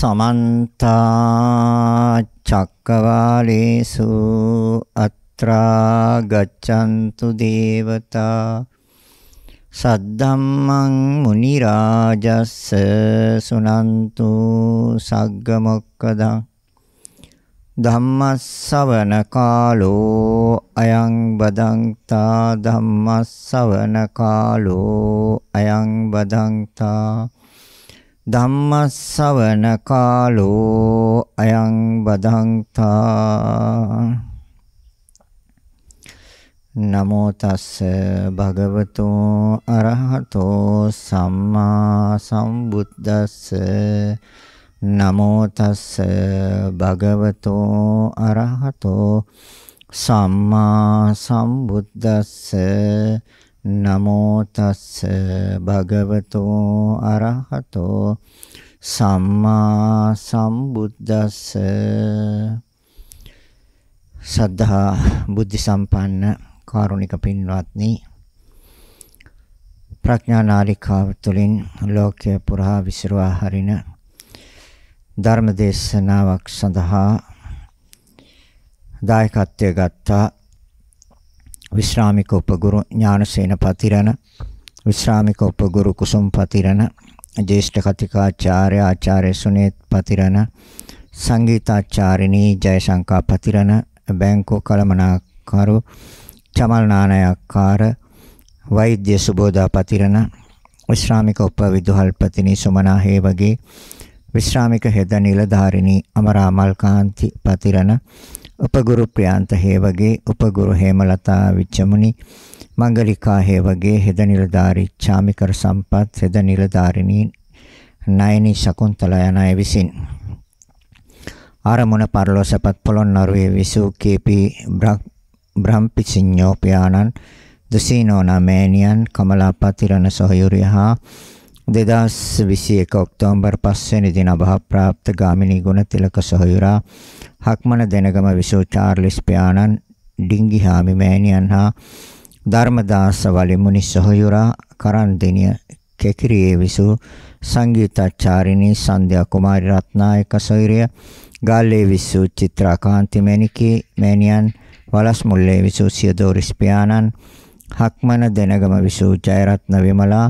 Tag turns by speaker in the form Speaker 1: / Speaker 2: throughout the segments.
Speaker 1: समन्ता चक्रवालेषु अत्रा गच्छन्तु देवता सद्धम्मं मुनिराजस्स सुनन्तु सग्गमोक्खदं धम्मස්සවන කාලෝ අයං බදන්තා ධම්මස්සවන කාලෝ අයං බදන්තා ධම්මස්සවන කාලෝ අයං බදන්තා නමෝ තස්ස භගවතෝ අරහතෝ සම්මා සම්බුද්දස්ස නමෝ තස්ස භගවතෝ අරහතෝ සම්මා සම්බුද්දස්ස නමෝ තස්ස භගවතෝ අරහතෝ සම්මා සම්බුද්දස්ස සද්ධා බුද්ධ සම්පන්න කාරුණික පින්වත්නි ප්‍රඥා නාලිකාව තුළින් ලෝකය පුරා විසිරුවා හරින ධර්ම දේශනාවක් සඳහා දායකත්වය ගත්තා විශ්‍රාමික උපගුරු ඥානසේන පතිරණ විශ්‍රාමික උපගුරු කුසුම් පතිරණ ජේෂ්ඨ කතිකාචාර්ය ආචාර්ය සුනේත් පතිරණ සංගීතාචාර්යිනී ජයශංකා පතිරණ බැංකෝ කළමනාකරු චමල් නානයක්කාර වෛද්‍ය සුබෝධා පතිරණ විශ්‍රාමික උපවිදුහල්පතිනී සුමනා හේවගේ විශ්‍රාමික හෙද නිලධාරිනී අමරා මල්කාන්ති පතිරණ උපගුරු ප්‍රියාන්ත හේවගේ උපගුරු හේමලතා විච්චමුනි මංගලිකා හේවගේ හෙද නිලධාරී චාමිකර සම්පත් හෙද නිලධාරිනී නයනි ශකුන්තලා යන අය විසින් ආරමුණ පරලෝසපත් පොළොන්නරුවේ විසූ කේපී බ්‍රහ්ම්පිසිඤ්ඤෝ පියාණන් දුසීනෝ නමේනියන් කමලා පතිරණ සොහයුරිය හා 2021 ඔක්තෝබර් 5 වෙනි දින අභාප්‍රාප්ත ගාමිණී ගුණතිලක සොහයුරා හක්මන දෙනගම විසූ චාර්ලිස් පියාණන් ඩිංගිහාමි මෑණියන් හා ධර්මදාස වලිමුනි සොහයුරා කරන්දිනිය කෙකිරියේ විසූ සංගීතාචාර්යිනී සන්ධ්‍යා කුමාරි රත්නායක සොයුරිය ගාල්ලේ විසූ චිත්‍රාකාන්ති මැණිකේ මෑණියන් වලස්මුල්ලේ විසූ සියදෝරිස් පියාණන් හක්මන දෙනගම විසූ ජයරත්න විමලා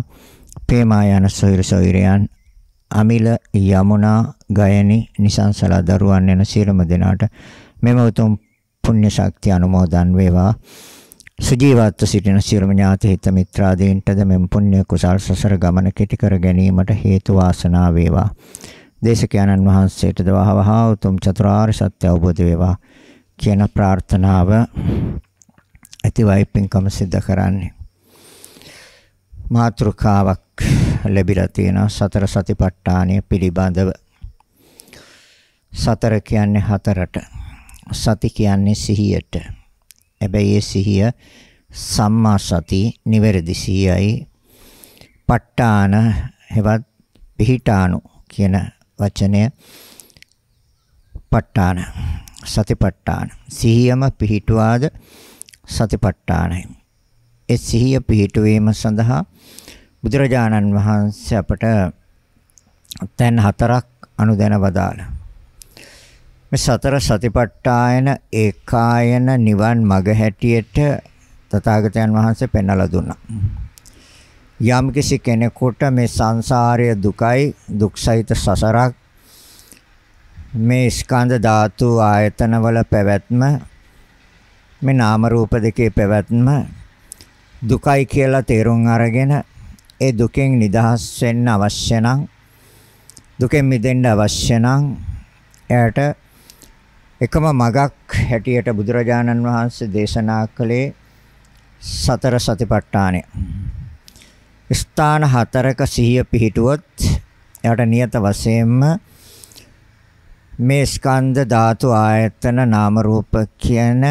Speaker 1: පේමා යන සොයුරියන් අමිල යමුනා ගයනි නිසංසලා දරුවන් යන සියලුම දෙනාට මෙම උතුම් පුණ්‍ය ශක්තිය අනුමෝදන් වේවා සුජීවත්ව සිටින සියලුම ඥාති හිත මිත්‍රාදීන්ටද මෙම පුණ්‍ය කුසල් සසර ගමන කෙටි කර ගැනීමට හේතු වාසනා වේවා දේශකයන්න් වහන්සේටද වහවහා උතුම් චතුරාර්ය සත්‍ය අවබෝධ වේවා කියන ප්‍රාර්ථනාව ඇතිවයි පින්කම සිද්ධ කරන්නේ මාතෘකාවක් ලැබිලා තියෙනවා සතර සතිපට්ඨානය පිළිබඳව සතර කියන්නේ හතරට සති කියන්නේ සිහියට හැබැයි ඒ සිහිය සම්මා සති නිවැරදි සිහියයි ප ဋ ාණ හෙවත් පිහිටාණු කියන වචනය ප ဋ ාණ සතිපට්ඨාන සිහියම පිහිටුවාද සතිපට්ඨානයි ඒ සිහිය පිහිටුවීම සඳහා බුදුරජාණන් වහන්සේ අපට තැන් හතරක් අනුදැන වදාළා. මේ සතර සතිපට්ඨායන ඒකායන නිවන් මඟ හැටියට තථාගතයන් වහන්සේ පෙන්වලා දුන්නා. යම් කිසි කෙනෙකුට මේ සංසාරයේ දුකයි දුක්සහිත සසරක් මේ ස්කන්ධ ධාතු ආයතනවල පැවැත්ම මේ නාම රූප දෙකේ පැවැත්ම දුකයි කියලා තේරුම් අරගෙන ඒ දුකෙන් නිදහස් වෙන්න අවශ්‍ය නම් දුකෙන් මිදෙන්න අවශ්‍ය නම් එයට එකම මගක් හැටියට බුදුරජාණන් වහන්සේ දේශනා කළේ සතර සතිපට්ඨානය. ස්ථාන හතරක සිහිය පිහිටුවොත් එයාට නියත වශයෙන්ම මේ ස්කන්ධ ධාතු ආයතන නාම රූප කියන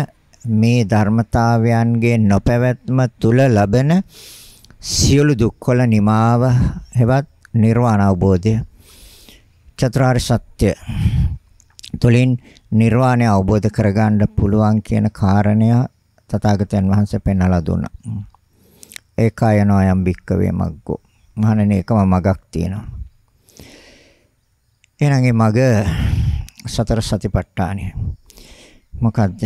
Speaker 1: මේ ධර්මතාවයන්ගේ නොපැවැත්ම තුල ලබන සියලු දුක්වල නිමාව හෙවත් නිර්වාණ අවබෝධය චතුරාර්ය සත්‍ය තුලින් නිර්වාණය අවබෝධ කරගන්න පුළුවන් කියන කාරණය තථාගතයන් වහන්සේ පෙන්වලා දුන්නා. ඒකයනෝ යම් භික්කවේ මග්ගෝ. මහණෙනි එකම මගක් තියෙනවා. එහෙනම් ඒ මග සතර සතිපට්ඨානය. මොකද්ද?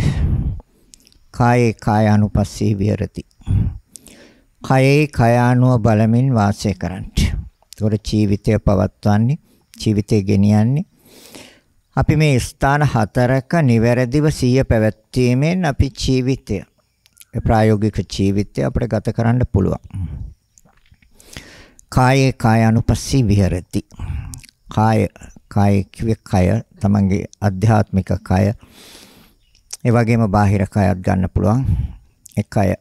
Speaker 1: කායේ කායානුපස්සී විහෙරති. කයේ කයානුව බලමින් වාසය කරන්නේ. ඒකට ජීවිතය පවත්වන්නේ, ජීවිතය ගෙනියන්නේ. අපි මේ ස්ථාන හතරක නිවැරදිව සිහිය පැවැත්වීමෙන් අපි ජීවිතය, ප්‍රායෝගික ජීවිතය අපිට ගත කරන්න පුළුවන්. කායේ කායානුපස්සී විහෙරති. කාය කිව්වේ කය, තමන්ගේ අධ්‍යාත්මික කය. ඒ වගේම බාහිර කයත් ගන්න පුළුවන්. ඒ කය.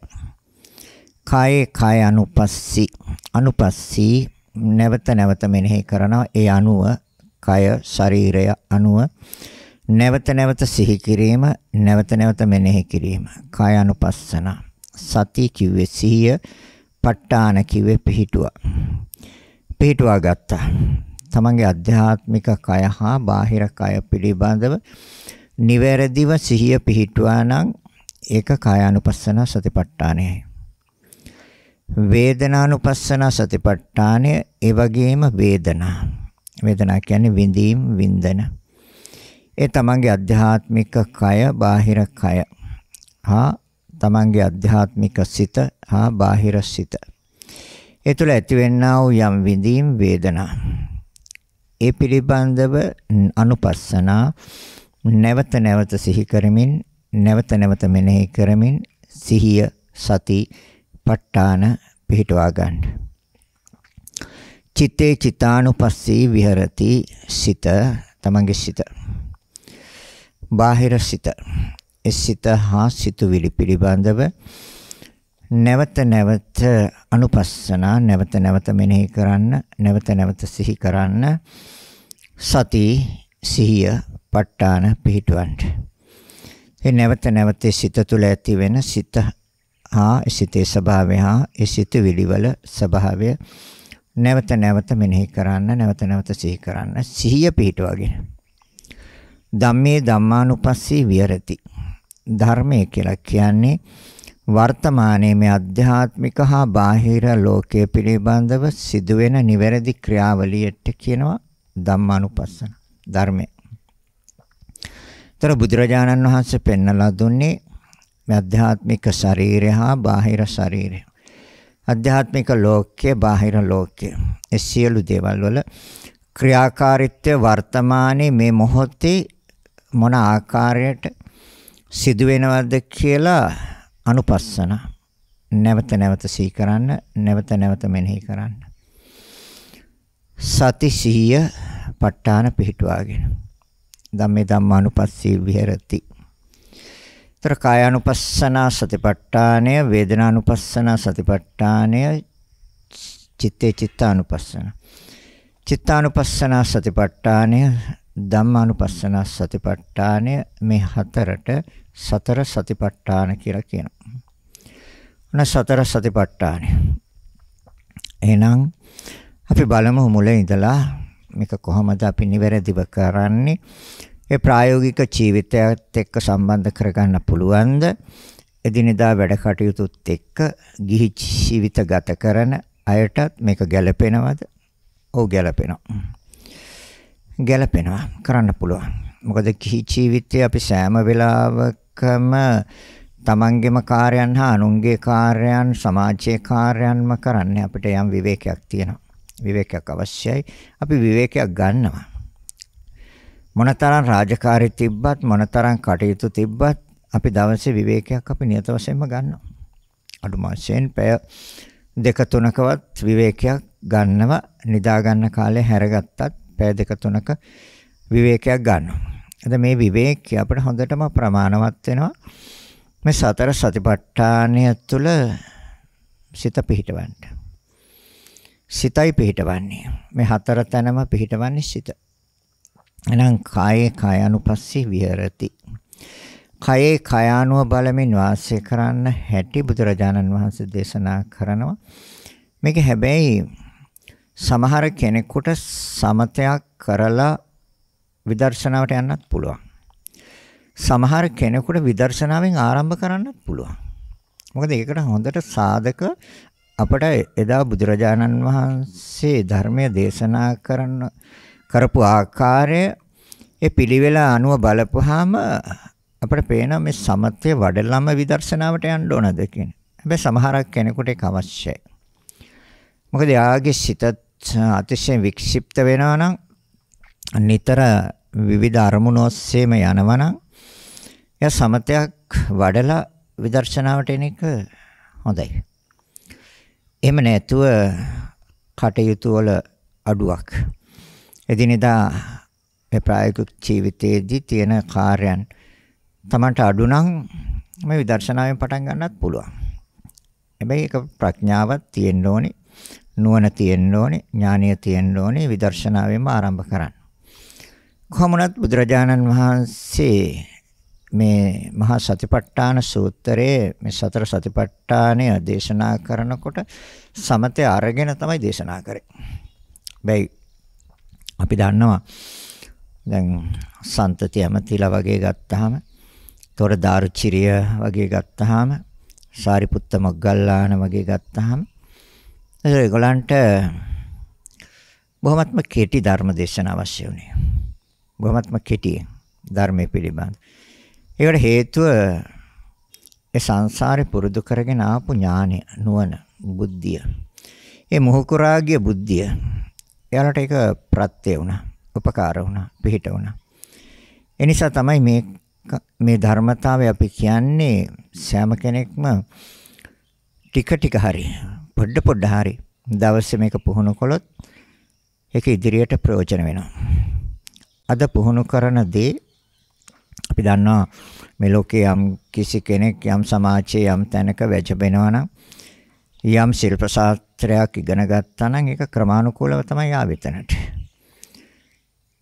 Speaker 1: කායේ කායානුපස්සී. අනුපස්සී නැවත නැවත මෙනෙහි කරනවා. ඒ අනුව කය, ශරීරය අනුව නැවත නැවත සිහි කිරීම, නැවත නැවත මෙනෙහි කිරීම. කායානුපස්සන. සති කිව්වේ සිහිය, ප ဋ ාණ කිව්වේ පිහිටුවා. පිහිටුවා ගත්තා. තමන්ගේ අධ්‍යාත්මික කය හා බාහිර කය පිළිබඳව නිවැරදිව සිහිය පිහිටුවා නම් ඒක කායානුපස්සන සතිපට්ඨානයයි. වේදනානුපස්සන සතිපට්ඨානය ඒ වගේම වේදනා. වේදනා කියන්නේ විඳීම්, වින්දන. ඒ තමන්ගේ අධ්‍යාත්මික කය, බාහිර කය හා තමන්ගේ අධ්‍යාත්මික සිත හා බාහිර සිත. ඒ තුළ ඇතිවෙනා වූ යම් විඳීම්, වේදනා. ඒ පිළිබඳව අනුපස්සනා නැවත නැවත සිහි කරමින්, නැවත නැවත මෙනෙහි කරමින් සිහිය, සති, ප ဋ ාණ පිහිටවා ගන්න. චිත්තේ චිතානුපස්සී විහෙරති. සිත, තමන්ගේ සිත. බාහිර සිත. ඒ සිත හා සිතුවිලි පිළිබඳව නැවත නැවත අනුපස්සනා, නැවත නැවත මෙනෙහි කරන්න, නැවත නැවත සිහි කරන්න. සති, සිහිය, ප ဋ ාණ පිහිටවන්න. ඒ නැවත නැවත සිත තුළ ඇති වෙන සිත හා සිතේ ස්වභාවය හා ඒ සිතුවිලි වල ස්වභාවය නැවත නැවත මෙනෙහි කරන්න, නැවත නැවත සිහි කරන්න. සිහිය පිහිටවගෙන. ධම්මේ ධම්මානුපස්සී විහෙරති. ධර්මය කියලා කියන්නේ වර්තමානයේ මේ අධ්‍යාත්මික හා බාහිර ලෝකයේ පිළිබඳව සිදුවෙන නිවැරදි ක්‍රියාවලියට කියනවා ධම්මානුපස්සන. ධර්මය. තර බුදුරජාණන් වහන්සේ පෙන්වලා දුන්නේ මේ අධ්‍යාත්මික ශරීරය හා බාහිර ශරීරය. අධ්‍යාත්මික ලෝකයේ, බාහිර ලෝකයේ. ඒ සියලු දේවල් වල ක්‍රියාකාරීත්වය වර්තමානයේ මේ මොහොතේ මොන ආකාරයට සිදුවෙනවද කියලා අනුපස්සන. නැවත නැවත සිහි කරන්න, නැවත නැවත මෙනෙහි කරන්න. සති, සිහිය, ප ဋ ාණ පිහිටුවාගෙන. ධම්මේ ධම්මානුපස්සී විහෙරති. තර කායානුපස්සන සතිපට්ඨානය, වේදනානුපස්සන සතිපට්ඨානය, චිත්තේ චිත්තානුපස්සන. චිත්තානුපස්සන සතිපට්ඨානය, ධම්මානුපස්සන සතිපට්ඨානය, මේ හතරට සතර සතිපට්ඨාන කියලා කියනවා. ඔන්න සතර සතිපට්ඨානය. එහෙනම් අපි බලමු මුලින් ඉඳලා මේක කොහොමද අපි නිවැරදිව කරන්නේ? ඒ ප්‍රායෝගික ජීවිතයත් එක්ක සම්බන්ධ කරගන්න පුළුවන්ද? එදිනෙදා වැඩ කටයුතුත් එක්ක ගිහි ජීවිත ගත කරන අයටත් මේක ගැළපෙනවද? ඔව් ගැළපෙනවා. ගැළපෙනවා, කරන්න පුළුවන්. මොකද ගිහි ජීවිතයේ අපි සෑම වෙලාවකම තමන්ගේම කාර්යයන් හා අනුන්ගේ කාර්යයන්, සමාජයේ කාර්යයන්ම කරන්නේ. අපිට යම් විවේකයක් තියෙනවා. විවේකයක් අවශ්‍යයි. අපි විවේකයක් ගන්නවා. මොනතරම් රාජකාරී තිබ්බත්, මොනතරම් කටයුතු තිබ්බත් අපි දවසේ විවේකයක් අපි නියත වශයෙන්ම ගන්නවා. අඩුම වශයෙන් පැය 2-3කවත් විවේකයක් ගන්නවා. නිදා ගන්න කාලේ හැරගත්තත් පැය 2-3ක විවේකයක් ගන්නවා. එතන මේ විවේකය අපිට හොඳටම ප්‍රමාණවත් වෙනවා. මේ සතර සතිපට්ඨානය තුළ සිත පිහිටවන්න. සිතයි පිහිටවන්නේ. මේ හතර තැනම පිහිටවන්නේ සිත. එහෙනම් කායේ කායानुපස්සී විහෙරති. කයේ කයානුව බලමින් වාසය කරන්න හැටි බුදුරජාණන් වහන්සේ දේශනා කරනවා. මේක හැබැයි සමහර කෙනෙකුට සමතයක් කරලා විදර්ශනාවට යන්නත් පුළුවන්. සමහර කෙනෙකුට විදර්ශනාවෙන් ආරම්භ කරන්නත් පුළුවන්. මොකද ඒකට හොඳට සාධක අපට එදා බුදුරජාණන් වහන්සේ ධර්මයේ දේශනා කරපු ආකාරය ඒ පිළිවෙල අනුව බලපුවාම අපිට පේන මේ සමතේ වඩලම විදර්ශනාවට යන්න ඕනද කියන. හැබැයි සමහරක් කෙනෙකුට ඒක අවශ්‍යයි. මොකද යාගේ සිත අතිශය වික්ෂිප්ත වෙනවා නම් නිතර විවිධ අරමුණු ඔස්සේම යනවා නම් එයා සමතයක් වඩලා විදර්ශනාවට එන එක හොඳයි. එහෙම නැතුව කටයුතු වල අඩුවක්. එදිනෙදා මේ ප්‍රායෝගික ජීවිතයේදී තියෙන කාර්යයන් Tamanට අඩු නම් මේ විදර්ශනාවෙන් පටන් ගන්නත් පුළුවන්. හැබැයි ඒක ප්‍රඥාවක් තියෙන්න ඕනේ, නුවණ තියෙන්න ඕනේ, ඥානය තියෙන්න ඕනේ විදර්ශනාවෙන්ම ආරම්භ කරන්න. කොහොමවත් බුදුරජාණන් වහන්සේ මේ මහා සතිපට්ඨාන සූත්‍රයේ මේ සතර සතිපට්ඨානය දේශනා කරනකොට සමතය අරගෙන තමයි දේශනා කරේ. බැයි අපි දන්නවා දැන් සන්තති යමතිලා වගේ ගත්තාම, තොර දාරුචිරිය වගේ ගත්තාම, සාරිපුත්ත මොග්ගල්ලාන වගේ ගත්තාම ඒගොල්ලන්ට බොහොමත්ම කෙටි ධර්ම දේශන අවශ්‍ය වුණේ. බොහොමත්ම කෙටි ධර්මයේ පිළිබඳ. ඒකට හේතුව ඒ සංසාරේ පුරුදු කරගෙන ආපු ඥානය, නුවණ, බුද්ධිය. ඒ මොහුකුරාගිය බුද්ධිය. එයාලට ඒක ප්‍රත්‍ය වුණා, උපකාර වුණා, පිහිට වුණා. ඒ නිසා තමයි මේ ධර්මතාවය අපි කියන්නේ සෑම කෙනෙක්ම ටික ටික හරි පොඩ හරි දවසේ මේක පුහුණු කළොත් ඒක ඉදිරියට ප්‍රයෝජන වෙනවා. අද පුහුණු කරන දේ අපි දන්නවා මේ ලෝකේ යම් කිසි කෙනෙක් යම් සමාජයේ යම් තැනක වැජබෙනවා නම් යම් ශිල්ප ශාස්ත්‍රයක් ඉගෙන ගත්තා නම් ඒක ක්‍රමානුකූලව තමයි ආවෙතනට.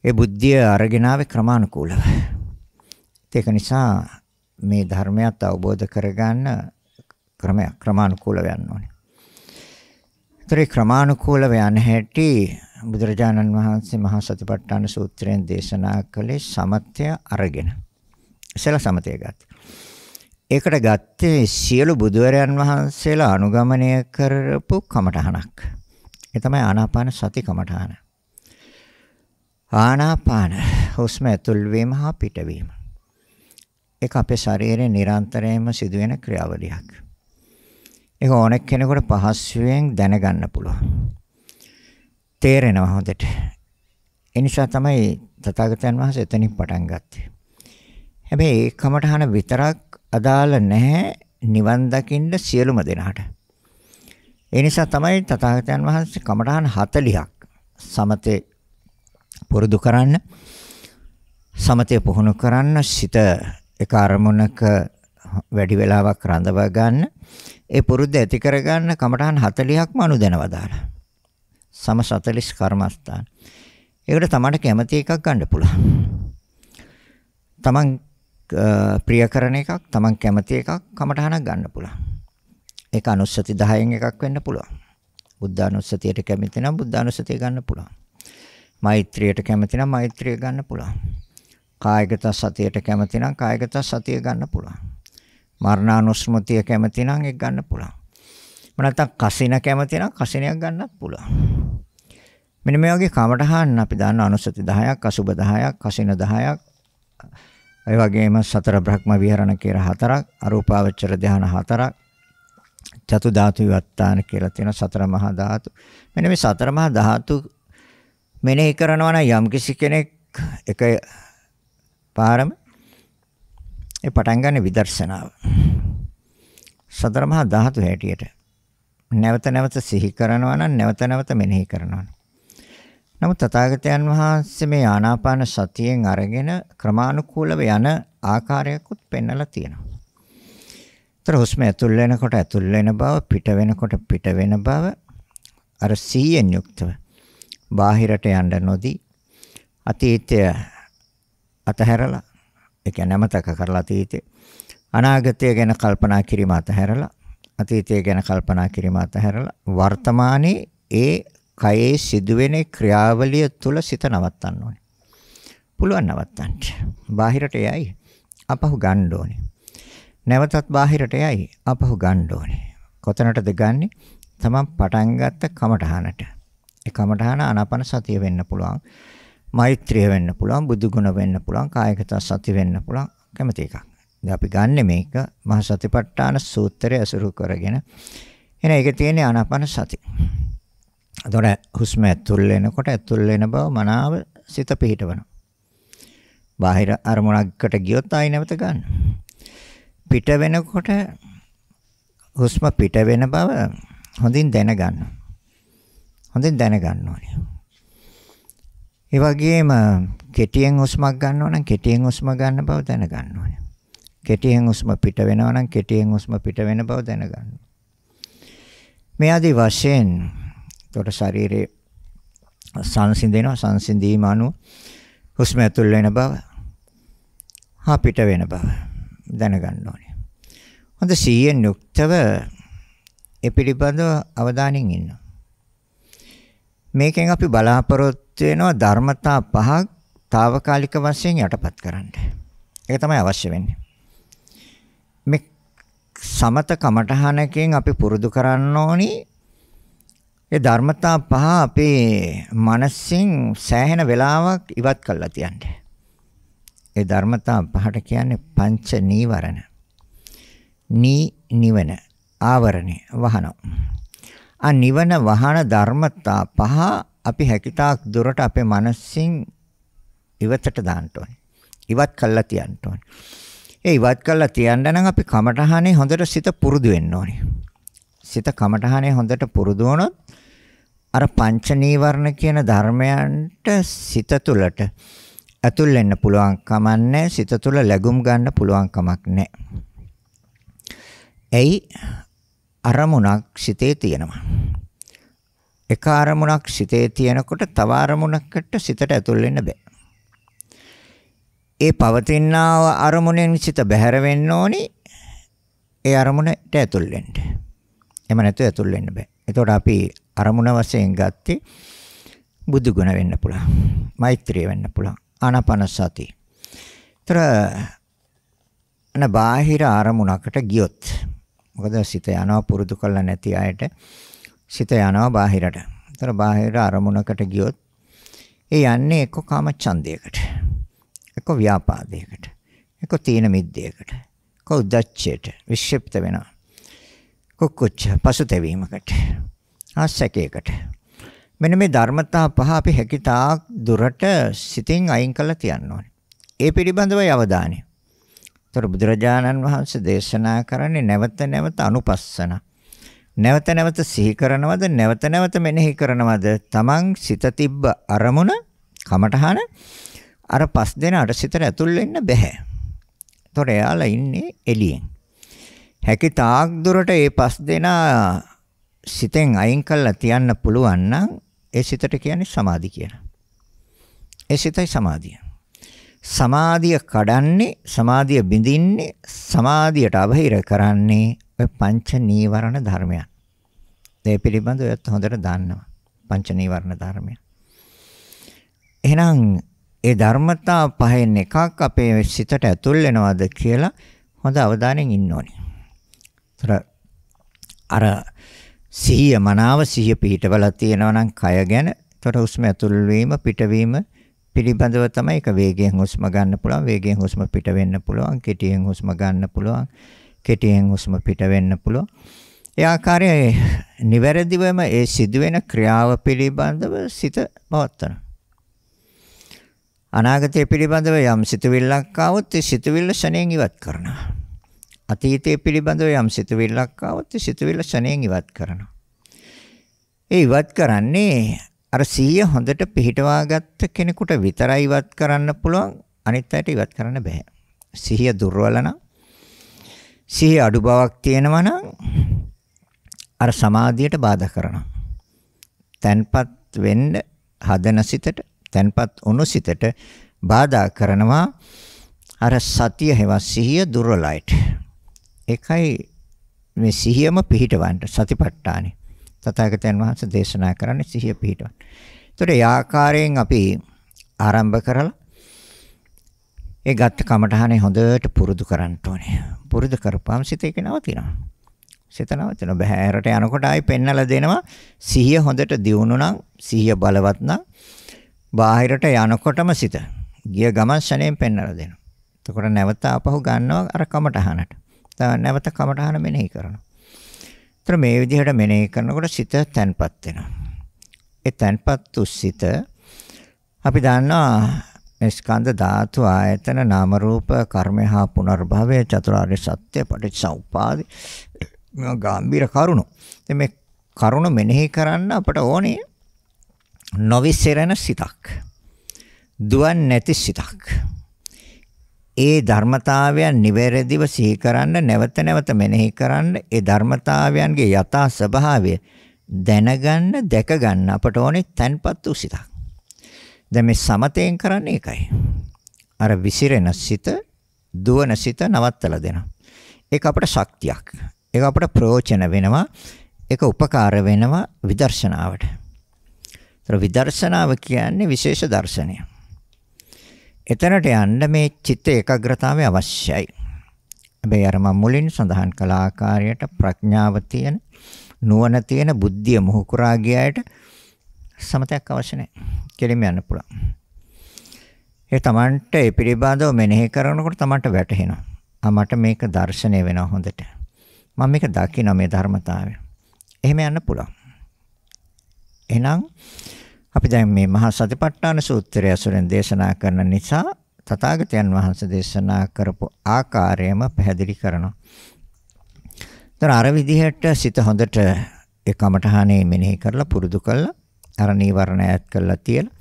Speaker 1: ඒ බුද්ධිය අරගෙන ආවේ ක්‍රමානුකූලව. ඒක නිසා මේ ධර්මයත් අවබෝධ කරගන්න ක්‍රමානුකූලව යන්න ඕනේ. ඒතරේ ක්‍රමානුකූලව යන හැටි බුදුරජාණන් වහන්සේ මහා සතිපට්ඨාන සූත්‍රයෙන් දේශනා කළේ සමතය අරගෙන. ඉතල සමතය ගත්තා. ඒකට ගත්තේ සියලු බුදුවරයන් වහන්සේලා අනුගමනය කරපු කමඨහනක්. ඒ තමයි ආනාපාන සති කමඨහන. ආනාපාන හුස්ම ඇතුල් වීම හා පිටවීම. ඒක අපේ ශරීරයේ නිරන්තරයෙන්ම සිදුවෙන ක්‍රියාවලියක්. ඒක ඕනෙක් කෙනෙකුට පහසුවෙන් දැනගන්න පුළුවන්. තේරෙනවා හොඳට. ඒ නිසා තමයි තථාගතයන් වහන්සේ එතනින් පටන් ගත්තේ. හැබැයි ඒ කමඨහන විතරක් අදාළ නැහැ නිවන් දකින්න සියලුම දෙනාට. ඒ නිසා තමයි තථාගතයන් වහන්සේ කමඨහන 40ක් සමතේ පුරුදු කරන්න, සමතේ පුහුණු කරන්න, සිත එක අරමුණක වැඩි වෙලාවක් රඳව ගන්න, ඒ පුරුද්ද ඇති කරගන්න කමඨහන් 40ක්ම අනුදැනව දාලා. සම 40 කර්මස්ථාන. ඒකට තමන්ට කැමති එකක් ගන්න පුළුවන්. තමන් ප්‍රිය කරන එකක්, තමන් කැමති එකක් කමඨහනක් ගන්න පුළුවන්. ඒක අනුස්සති 10න් එකක් වෙන්න පුළුවන්. බුද්ධානුස්සතියට කැමති නම් බුද්ධානුස්සතිය ගන්න පුළුවන්. මෛත්‍රියට කැමති නම් මෛත්‍රිය ගන්න පුළුවන්. කායගත සතියට කැමති නම් කායගත සතිය ගන්න පුළුවන්. මරණානුස්මතිය කැමති නම් ඒක ගන්න පුළුවන්. නැත්නම් කසින කැමති නම් කසිනයක් ගන්නත් පුළුවන්. මෙන්න මේ වගේ කමඨහන් අපි දන්න අනුස්සති 10ක්, අසුබ 10ක්, කසින 10ක්, ඒ වගේම සතර බ්‍රහ්ම විහරණ කියලා 4ක්, අරූපාවචර ධාන 4ක්, චතු ධාතු විවත්තාන කියලා තියෙන සතර මහා ධාතු. මෙන්න මේ සතර මහා ධාතු මෙනෙහි කරනවා නම් යම් කිසි කෙනෙක් එක පාරම ඒ පටන් ගන්න විදර්ශනාව. සතර මහා ධාතු හැටියට නැවත නැවත සිහි කරනවා නම් නැවත නැවත මෙනෙහි කරනවා. නමුත් තථාගතයන් වහන්සේ මේ ආනාපාන සතියෙන් අරගෙන ක්‍රමානුකූලව යන ආකාරයකුත් පෙන්වලා තියෙනවා. ඒතර හුස්ම ඇතුල් වෙනකොට ඇතුල් වෙන බව, පිට වෙනකොට පිට වෙන බව, අර සිහියෙන් යුක්තව බාහිරට යන්න නොදී අතීතය අතහැරලා ඒ කියන්නේ අමතක කරලා අතීතේ අනාගතය ගැන කල්පනා කිරීම අතහැරලා අතීතය ගැන කල්පනා කිරීම අතහැරලා වර්තමානයේ ඒ කයේ සිදුවෙන ක්‍රියාවලිය තුල සිත නවත්තන්න ඕනේ. පුළුවන් නවත්තන්න. බාහිරට යයි අපහු ගන්න ඕනේ. නැවතත් බාහිරට යයි අපහු ගන්න ඕනේ. කොතනටද ගන්නෙ? තමන් පටන් ගත්ත කමඨහනට. ඒ කමඨහන ආනාපාන සතිය වෙන්න පුළුවන්. මෛත්‍රිය වෙන්න පුළුවන්, බුදු ගුණ වෙන්න පුළුවන්, කායගත සති වෙන්න පුළුවන්, කැමති එකක්. දැන් අපි ගන්නෙ මේක මහා සතිපට්ඨාන සූත්‍රය අසුරු කරගෙන. එන ඒක තියෙන්නේ ආනාපාන සති. එතකොට හුස්ම ඇතුල් වෙනකොට ඇතුල් වෙන බව මනාව සිත පිහිටවනවා. බාහිර අරමුණකට ගියොත් ආයි නැවත ගන්න. පිට වෙනකොට හුස්ම පිට වෙන බව හොඳින් දැනගන්න. හොඳින් දැනගන්න ඕනේ. ඒ වගේම කෙටියෙන් හුස්මක් ගන්නවා නම් කෙටියෙන් හුස්ම ගන්න බව දැනගන්න ඕනේ. කෙටියෙන් හුස්ම පිට වෙනවා නම් කෙටියෙන් හුස්ම පිට වෙන බව දැනගන්න. මේ ආදී වශයෙන් තොර ශරීරයේ සංසිඳෙනවා සංසිඳීම අනුව හුස්ම ඇතුල් වෙන බව හා පිට වෙන බව දැනගන්න ඕනේ. හොඳ සිහියෙන් යුක්තව ඒ පිළිබඳව අවධානයෙන් ඉන්න. මේකෙන් අපි බලාපොරොත්තු වෙනවා ධර්මතා පහක් తాවකාලික වශයෙන් යටපත් කරන්න. ඒක තමයි අවශ්‍ය වෙන්නේ. මේ සමත කමඨහනකින් අපි පුරුදු කරන්න ඕනි ඒ ධර්මතා පහ අපේ මනසින් සෑහෙන වෙලාවක් ඉවත් කරලා තියන්න. ඒ ධර්මතා පහට කියන්නේ පංච නීවරණ. නිවන ආවරණය වහනවා. ආ නිවන වහන ධර්මතා පහ අපි හැකිතාක් දුරට අපේ මනසින් ඉවතට දාන්න ඕනේ. ඉවත් කරලා තියන්න ඕනේ. ඒ ඉවත් කරලා තියන්න නම් අපි කමඨහනේ හොඳට සිත පුරුදු වෙන්න ඕනේ. සිත කමඨහනේ හොඳට පුරුදු වුණොත් අර පංච නීවරණ කියන ධර්මයන්ට සිත තුළට ඇතුල් වෙන්න පුළුවන් කමක් නැහැ. සිත තුළ ලැබුම් ගන්න පුළුවන් කමක් නැහැ. එයි අරමුණක් සිතේ තියෙනවා. එක අරමුණක් සිතේ තියෙනකොට තව අරමුණකට සිතට ඇතුල් වෙන්න බෑ. ඒ පවතින අරමුණෙන් සිත බැහැර වෙන්න ඕනි. ඒ අරමුණට ඇතුල් වෙන්න. එම නැතුව ඇතුල් වෙන්න බෑ. එතකොට අපි අරමුණ වශයෙන් ගත්තේ බුදු ගුණ වෙන්න පුළුවන්. මෛත්‍රිය වෙන්න පුළුවන්. ආනාපාන සති. බාහිර අරමුණකට ගියොත් මොකද සිත යනවා පුරුදු කරලා නැති අයට සිත යනවා බාහිරට. ඒතර බාහිර අරමුණකට ගියොත් ඒ යන්නේ එක්ක කාම ඡන්දයකට. එක්ක ව්‍යාපාදයකට. එක්ක තීන මිද්දයකට. එක්ක උද්දච්චයට වික්ෂිප්ත වෙනවා. කුක්කුච්ච පසුතැවීමකට. ආසකයකට. මෙන්න මේ ධර්මතා පහ අපි හැකිතාක් දුරට සිතින් අයින් කරලා තියන්න ඕනේ. ඒ පිළිබඳවයි අවධානය. ඒතර බුදුරජාණන් වහන්සේ දේශනා කරන්නේ නැවත නැවත අනුපස්සන. නැවත නැවත සිහි කරනවද නැවත නැවත මෙනෙහි කරනවද? තමන් සිත තිබ්බ අරමුණ කමඨහන අර පස් දෙනාට සිතට ඇතුල් වෙන්න බෑ. ඒතර එයාලා ඉන්නේ එළියෙන්. හැකිතාක් දුරට මේ පස් දෙනා සිතෙන් අයින් කරලා තියන්න පුළුවන් නම් ඒ සිතට කියන්නේ සමාධි කියලා. ඒ සිතයි සමාධිය. සමාධිය කඩන්නේ, සමාධිය බිඳින්නේ, සමාධියට අවහිර කරන්නේ ඔය පංච නීවරණ ධර්මයන්. ඒ පිළිබඳව ඔයත් හොඳට දන්නවා. පංච නීවරණ ධර්මයන්. එහෙනම් ඒ ධර්මතා පහෙන් එකක් අපේ සිතට ඇතුල් වෙනවද කියලා හොඳ අවධානයෙන් ඉන්න ඕනේ. අර සිහිය මනාව සිහිය පිහිටවලා තියෙනවා නම් කය ගැන. ඒතර හුස්ම ඇතුල් වීම පිටවීම පිළිබඳව තමයි එක වේගයෙන් හුස්ම ගන්න පුළුවන්, වේගයෙන් හුස්ම පිට වෙන්න පුළුවන්, කෙටියෙන් හුස්ම ගන්න පුළුවන්, කෙටියෙන් හුස්ම පිට වෙන්න පුළුවන්. ඒ ආකාරයේ නිවැරදිවම ඒ සිදුවෙන ක්‍රියාව පිළිබඳව සිත පවත්වනවා. අනාගතය පිළිබඳව යම් සිතුවිල්ලක් ආවොත් ඒ සිතුවිල්ල ශණයෙන් ඉවත් කරනවා. අතීතය පිළිබඳව යම් සිතුවිල්ලක් ආවොත් ඒ සිතුවිල්ල ශණයෙන් ඉවත් කරනවා. ඒ ඉවත් කරන්නේ අර සිහිය හොඳට පිහිටවා ගත්ත කෙනෙකුට විතරයි ඉවත් කරන්න පුළුවන්. අනිත් අයට ඉවත් කරන්න බෑ. සිහිය දුර්වල නම්, සිහිය අඩු බවක් තියෙනවා නම් අර සමාධියට බාධා කරනවා. තන්පත් වෙන්න හදන සිතට, තන්පත් වුණු සිතට බාධා කරනවා අර සතිය හෙවත් සිහිය දුර්වලයිට. ඒකයි මේ සිහියම පිහිටවන්න සතිපට්ඨානෙ. තථාගතයන් වහන්සේ දේශනා කරන්නේ සිහිය පිහිටවන්න. ඒතකොට ඒ ආකාරයෙන් අපි ආරම්භ කරලා ඒ ගත්ත කමඨහනේ හොඳට පුරුදු කරන්න ඕනේ. පුරුදු කරපුවම සිත ඒක නවතිනවා. සිත නවතිනවා. බහැරට යනකොට ආයි පෙන්නලා දෙනවා. සිහිය හොඳට දියුණු නම්, සිහිය බලවත් නම් බාහිරට යනකොටම සිත ගිය ගමන් ශණයෙන් පෙන්නලා දෙනවා. එතකොට නැවත ආපහු ගන්නවා අර කමඨහනට. නැවත කමඨහන මෙනෙහි කරනවා. ඒතර මේ විදිහට මෙනෙහි කරනකොට සිත තැන්පත් වෙනවා. ඒ තැන්පත් වූ සිත අපි දන්නවා ස්කන්ධ ධාතු ආයතන නාම රූප කර්ම හා පුනර්භවය චතුරාර්ය සත්‍ය පටිච්චසමුප්පාද මේ ගාම්භීර කරුණු. ඉතින් මේ කරුණ මෙනෙහි කරන්න අපට ඕනේ නොවිසිරෙන සිතක්. දුවන් නැති සිතක්. ඒ ධර්මතාවයන් නිවැරදිව සිහි කරන්න නැවත නැවත මෙනෙහි කරන්න ඒ ධර්මතාවයන්ගේ යථා ස්වභාවය දැනගන්න දැක ගන්න අපට ඕනේ තන්පත් වූ සිතක්. දැන් මේ සමතෙන් කරන්නේ ඒකයි. අර විසිරෙන සිත, දුවන සිත නවත්තලා දෙනවා. ඒක අපට ශක්තියක්. ඒක අපට ප්‍රයෝජන වෙනවා. ඒක උපකාර වෙනවා විදර්ශනාවට. ඒතර විදර්ශනාව කියන්නේ විශේෂ දර්ශනය. එතනට යන්න මේ චිත්ත ඒකාග්‍රතාවය අවශ්‍යයි. හැබැයි අර මම මුලින් සඳහන් කළ ආකාරයට ප්‍රඥාව තියෙන, නුවණ තියෙන, බුද්ධිය මුහුකුරා ගියාට සමතයක් අවශ්‍ය නැහැ. කෙලින්ම යන්න පුළුවන්. ඒ තමන්ට ඒ පිළිබඳව මෙනෙහි කරනකොට තමන්ට වැටහෙනවා. මට මේක දර්ශනය වෙනවා හොඳට. මම මේක දකිනවා මේ ධර්මතාවය. එහෙම යන්න පුළුවන්. එහෙනම් අපි දැන් මේ මහා සතිපට්ඨාන සූත්‍රය අසුරෙන් දේශනා කරන නිසා තථාගතයන් වහන්සේ දේශනා කරපු ආකාරයම පැහැදිලි කරනවා. ඒතර අර විදිහට සිත හොඳට ඒ කමඨහනේ මෙනෙහි කරලා පුරුදු කරලා අර නීවරණ ඈත් කරලා තියලා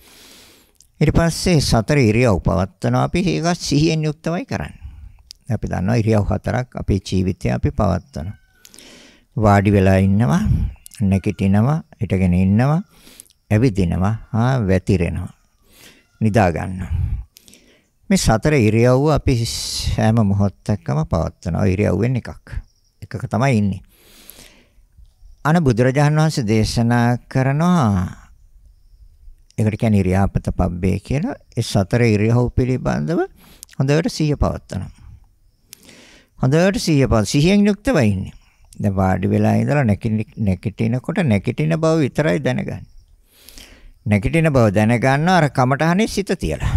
Speaker 1: ඊට පස්සේ සතර ඉරියව් පවත්වනවා. අපි ඒක සිහියෙන් යුක්තවයි කරන්නේ. අපි දන්නවා ඉරියව් හතරක් අපේ ජීවිතේ අපි පවත්වනවා. වාඩි වෙලා ඉන්නවා, නැගිටිනවා, හිටගෙන ඉන්නවා, ඇවිදිනවා, වැතිරෙනවා, නිදා ගන්නවා. මේ සතර ඉරියව්ව අපි හැම මොහොතකම පවත්වනවා. ඉරියව්වෙන් එකක තමයි ඉන්නේ. බුදුරජාණන් වහන්සේ දේශනා කරනවා ඒකට කියන්නේ ඉරියාපත පබ්බේ කියලා. ඒ සතර ඉරියව් පිළිබඳව හොඳට සිහිය පවත්වනවා. හොඳට සිහියෙන් යුක්තව ඉන්නේ. දැන් වාඩි වෙලා ඉඳලා නැගිටිනකොට නැගිටින බව විතරයි දැනගන්නේ. නැගිටින බව දැනගන්න අර කමටහනේ සිත තියලා.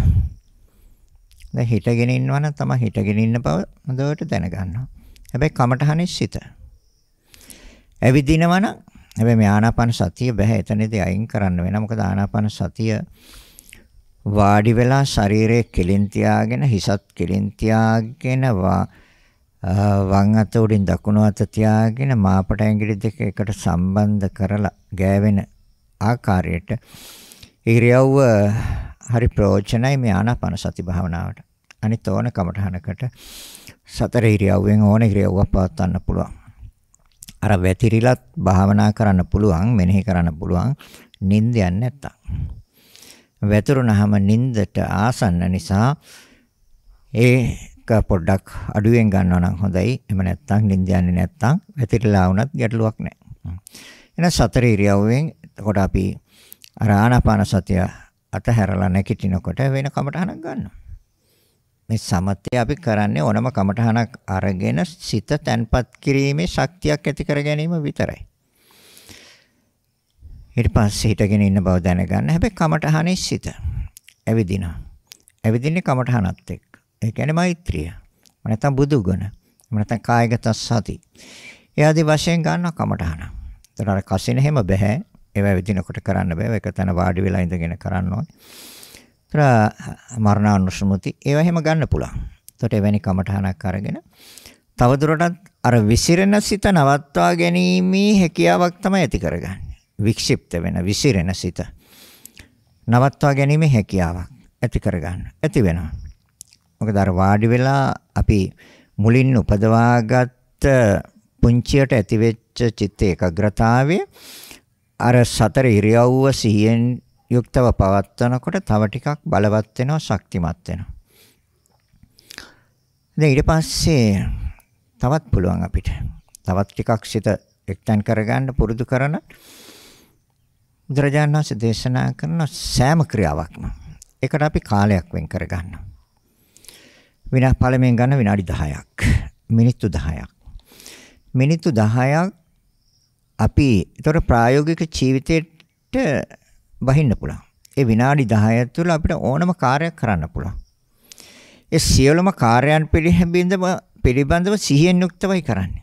Speaker 1: දැන් හිටගෙන ඉන්නවනම් තමයි හිටගෙන ඉන්න බව හොඳට දැනගන්නවා. හැබැයි කමටහනේ සිත. ඇවිදිනවා නම් හැබැයි මේ ආනාපාන සතිය බෑ එතනදී අයින් කරන්න වෙනවා. මොකද ආනාපාන සතිය වාඩි වෙලා ශරීරයේ කෙලින් තියාගෙන හිසත් කෙලින් තියාගෙන වම් අත උඩින් දකුණු අත තියාගෙන මාපට ඇඟිලි දෙක එකට සම්බන්ධ කරලා ගෑවෙන ආකාරයට ඉරියව්ව හරි ප්‍රයෝජනයි මේ ආනාපාන සති භාවනාවට. අනිත් ඕන කමඨහනකට සතර ඉරියව්වෙන් ඕන ඉරියව්වක් පවත්වන්න පුළුවන්. අර වැතිරිලත් භාවනා කරන්න පුළුවන්, මෙනෙහි කරන්න පුළුවන් නිින්ද යන්නේ නැත්තම්. වැතුරුනහම නිින්දට ආසන්න නිසා ඒක පොඩ්ඩක් අඩුවෙන් ගන්නවා නම් හොඳයි. එහෙම නැත්තම් නිින්ද යන්නේ නැත්තම් වැතිරිලා වුණත් ගැටලුවක් නැහැ. එහෙනම් සතර ඉරියව්වෙන් එතකොට අපි අර ආනාපාන සතිය අතහැරලා නැගිටිනකොට වෙන කමටහනක් ගන්නවා. මේ සමතේ අපි කරන්නේ ඕනම කමටහනක් අරගෙන සිත තැන්පත් කිරීමේ ශක්තියක් ඇති කර ගැනීම විතරයි. ඊට පස්සේ හිටගෙන ඉන්න බව දැනගන්න. හැබැයි කමටහනේ සිත ඇවිදිනවා. ඇවිදින්නේ කමටහනත් එක්ක. ඒ කියන්නේ මෛත්‍රිය. නැත්නම් බුදු ගුණ. නැත්නම් කායගත සති. ඒ ආදී වශයෙන් ගන්නවා කමටහන. ඒතර අර කසින හැම බෑ. ඒව ඇවිදිනකොට කරන්න බෑ. ඒක තන වාඩි වෙලා ඉඳගෙන කරන්න ඕනේ. මරණානුස්මෘති ඒව එහෙම ගන්න පුළුවන්. එතකොට එවැනි කමඨහනක් අරගෙන තවදුරටත් අර විසිරෙන සිත නවත්වා ගැනීමේ හැකියාවක් තමයි ඇති කරගන්නේ. වික්ෂිප්ත වෙන විසිරෙන සිත නවත්වා ගැනීමේ හැකියාවක් ඇති කරගන්න. ඇති වෙනවා. මොකද අර වාඩි වෙලා අපි මුලින් උපදවාගත් පුංචියට ඇතිවෙච්ච චිත්ත ඒකාග්‍රතාවය අර සතර ඉරියව්ව සිහියෙන් යුක්තව පවත්වනකොට තව ටිකක් බලවත් වෙනවා, ශක්තිමත් වෙනවා. දැන් ඊට පස්සේ තවත් පුළුවන් අපිට. තවත් ටිකක් සිත එක්තෙන් කරගන්න පුරුදු කරන බුදුරජාණන් වහන්සේ දේශනා කරන සෑම ක්‍රියාවක්ම ඒකට අපි කාලයක් වෙන් කරගන්නවා. පළමුවෙන් ගන්න විනාඩි 10ක්, මිනිත්තු 10ක්. මිනිත්තු 10ක් අපි ඒතර ප්‍රායෝගික ජීවිතේට බහින්න පුළුවන්. ඒ විනාඩි 10 තුළ අපිට ඕනම කාර්යයක් කරන්න පුළුවන්. ඒ සියලුම කාර්යයන් පිළිබඳව සිහියෙන් යුක්තවයි කරන්නේ.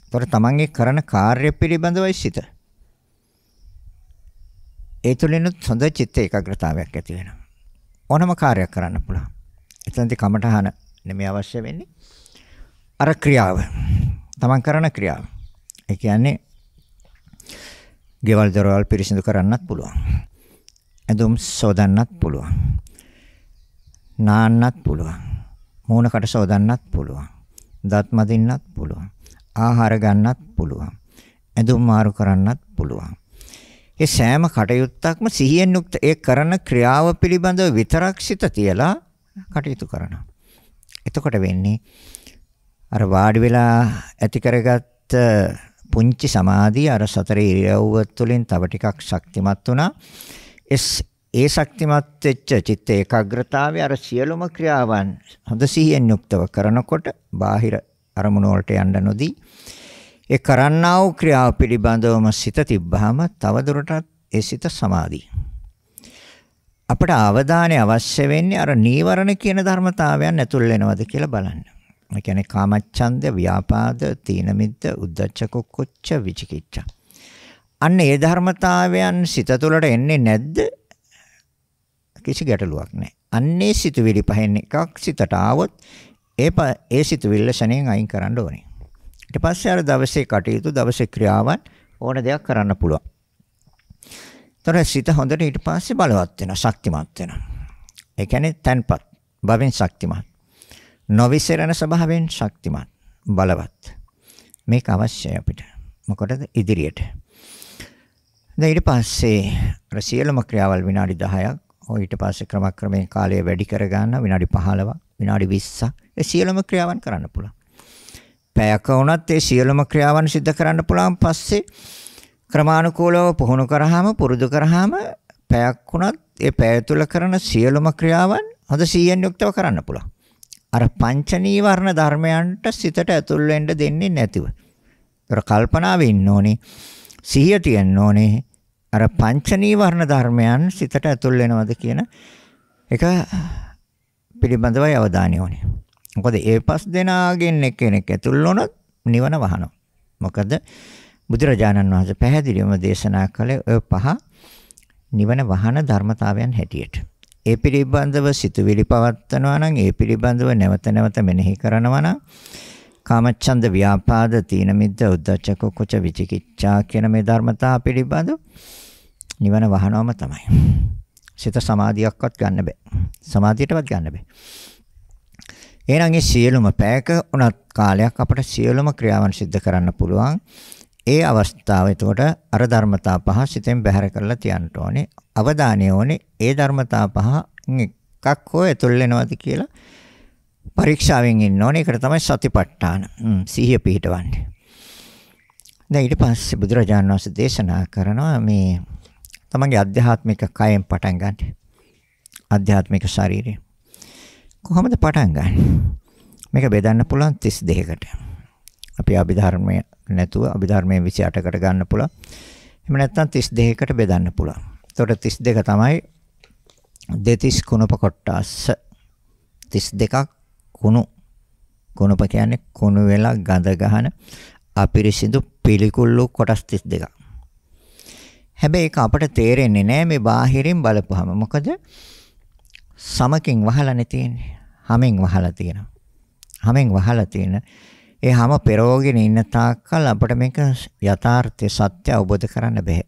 Speaker 1: ඒතර තමන්ගේ කරන කාර්ය පිළිබඳවයි සිත. ඒ තුළින් හොඳ චිත්ත ඒකාග්‍රතාවයක් ඇති වෙනවා. ඕනම කාර්යයක් කරන්න පුළුවන්. එතනදී කමඨහන නෙමෙයි අවශ්‍ය වෙන්නේ. අර ක්‍රියාව. තමන් කරන ක්‍රියාව. ඒ කියන්නේ ගෙවල් දොරවල් පිරිසිදු කරන්නත් පුළුවන්. ඇඳුම් සෝදන්නත් පුළුවන්. නාන්නත් පුළුවන්. මූණකට සෝදන්නත් පුළුවන්. දත් මදින්නත් පුළුවන්. ආහාර ගන්නත් පුළුවන්. ඇඳුම් මාරු කරන්නත් පුළුවන්. ඒ සෑම කටයුත්තක්ම සිහියෙන් යුක්ත ඒ කරන ක්‍රියාව පිළිබඳව විතරක් සිත තියලා කටයුතු කරනවා. එතකොට වෙන්නේ අර වාඩි වෙලා ඇති කරගත්ත පුංචි සමාධිය අර සතර ඉරියව්ව තුළින් තව ටිකක් ශක්තිමත් වුණා. ඒ ශක්තිමත් වෙච්ච චිත්ත ඒකාග්‍රතාවය අර සියලුම ක්‍රියාවන් හොඳ සිහියෙන් යුක්තව කරනකොට බාහිර අරමුණු වලට යන්න නොදී ඒ කරන්නා වූ ක්‍රියාව පිළිබඳවම සිත තිබ්බහම තවදුරටත් ඒ සිත සමාධිය. අපට අවධානය අවශ්‍ය වෙන්නේ අර නීවරණ කියන ධර්මතාවයන් ඇතුල් වෙනවද කියලා බලන්න. ඒ කියන්නේ කාමච්ඡන්ද, ව්‍යාපාද, තීන මිද්ද, උද්ධච්ච කුක්කුච්ච, විචිකිච්ඡා. අන්න ඒ ධර්මතාවයන් සිත තුළට එන්නේ නැද්ද? කිසි ගැටලුවක් නැහැ. අන්නේ සිතුවිලි පහෙන් එකක් සිතට ආවොත් ඒ සිතුවිල්ල ශණයෙන් අයින් කරන්න ඕනේ. ඊට පස්සේ අර දවසේ කටයුතු, දවසේ ක්‍රියාවන් ඕන දෙයක් කරන්න පුළුවන්. ତොර සිත හොඳට ඊට පස්සේ බලවත් වෙනවා, ශක්තිමත් වෙනවා. ඒ කියන්නේ තන්පත්, භවෙන් ශක්තිමත්. නොවිසරණ ස්වභාවයෙන් ශක්තිමත්, බලවත්. මේක අවශ්‍යයි අපිට. මොකටද? ඉදිරියට. දැන් ඊට පස්සේ අර සියලුම ක්‍රියාවල් විනාඩි 10ක්, ඊට පස්සේ ක්‍රමක්‍රමයෙන් කාලය වැඩි කර ගන්න විනාඩි 15ක්, විනාඩි 20ක් ඒ සියලුම ක්‍රියාවන් කරන්න පුළුවන්. පැයක වුණත් ඒ සියලුම ක්‍රියාවන් සිදු කරන්න පුළුවන්. පස්සේ ක්‍රමානුකූලව පුහුණු කරාම, පුරුදු කරාම පැයක් වුණත් ඒ පැය තුල කරන සියලුම ක්‍රියාවන් හොඳ සිහියෙන් යුක්තව කරන්න පුළුවන්. අර පංච නීවරණ ධර්මයන්ට සිතට ඇතුල් වෙන්න දෙන්නේ නැතිව. ඒතර කල්පනාවේ ඉන්න ඕනේ, සිහිය තියෙන්න ඕනේ. අර පංච නීවරණ ධර්මයන් සිතට ඇතුල් වෙනවද කියන එක පිළිබඳවයි අවධානය ඕනේ. මොකද ඒ පස් දෙනාගෙන් එක්කෙනෙක් ඇතුල් වුණොත් නිවන වහනවා. මොකද බුදුරජාණන් වහන්සේ පැහැදිලිවම දේශනා කළේ ඔය පහ නිවන වහන ධර්මතාවයන් හැටියට. ඒ පිළිබඳව සිතුවිලි පවත්නවා නම්, ඒ පිළිබඳව නැවත නැවත මෙනෙහි කරනවා නම් කාමච්ඡන්ද, ව්‍යාපාද, තීන මිද්ද, උද්ධච්ච කුක්කුච්ච, විචිකිච්ඡා කියන මේ ධර්මතා පිළිබඳව නිවන වහනවම තමයි. සිත සමාධියක්වත් ගන්න බෑ. සමාධියටවත් ගන්න බෑ. එහෙනම් මේ සියලුම පැයක උනත් කාලයක් අපට සියලුම ක්‍රියාවන් සිදු කරන්න පුළුවන්. ඒ අවස්ථාව එතකොට අර ධර්මතා පහ සිතෙන් බැහැර කරලා තියන්න ඕනේ. අවධානය ඕනේ ඒ ධර්මතා පහ එකක් හෝ ඇතුල් වෙනවද කියලා පරීක්ෂාවෙන් ඉන්න ඕනේ. ඒකට තමයි සතිපට්ඨාන සිහිය පිහිටවන්නේ. දැන් ඊට පස්සේ බුදුරජාණන් වහන්සේ දේශනා කරනවා මේ තමන්ගේ ආධ්‍යාත්මික කයෙන් පටන් ගන්න. ආධ්‍යාත්මික ශරීරය කොහොමද පටන් ගන්න? මේක බෙදන්න පුළුවන් 32කට. අපි අභිධර්මයේ නැතුව අභිධර්මයේ 28කට ගන්න පුළුවන්. එහෙම නැත්නම් 32කට බෙදන්න පුළුවන්. එතකොට 32 තමයි දෙතිස් කුණප කොට්ටාස 32ක් කුණු. කුණප කියන්නේ කුණු වෙලා ගඳ ගහන අපිරිසිදු පිළිකුල්ලු කොටස් 32ක්. හැබැයි ඒක අපට තේරෙන්නේ නැහැ මේ බාහිරින් බලපුවම. මොකද සමකින් වහලානේ තියෙන්නේ. හැමෙන් වහලා තියෙනවා. හැමෙන් වහලා තියෙන ඒ හැම පෙරෝගෙන ඉන්න තාක්කල් අපිට මේක යථාර්ථය සත්‍ය අවබෝධ කරන්න බෑ.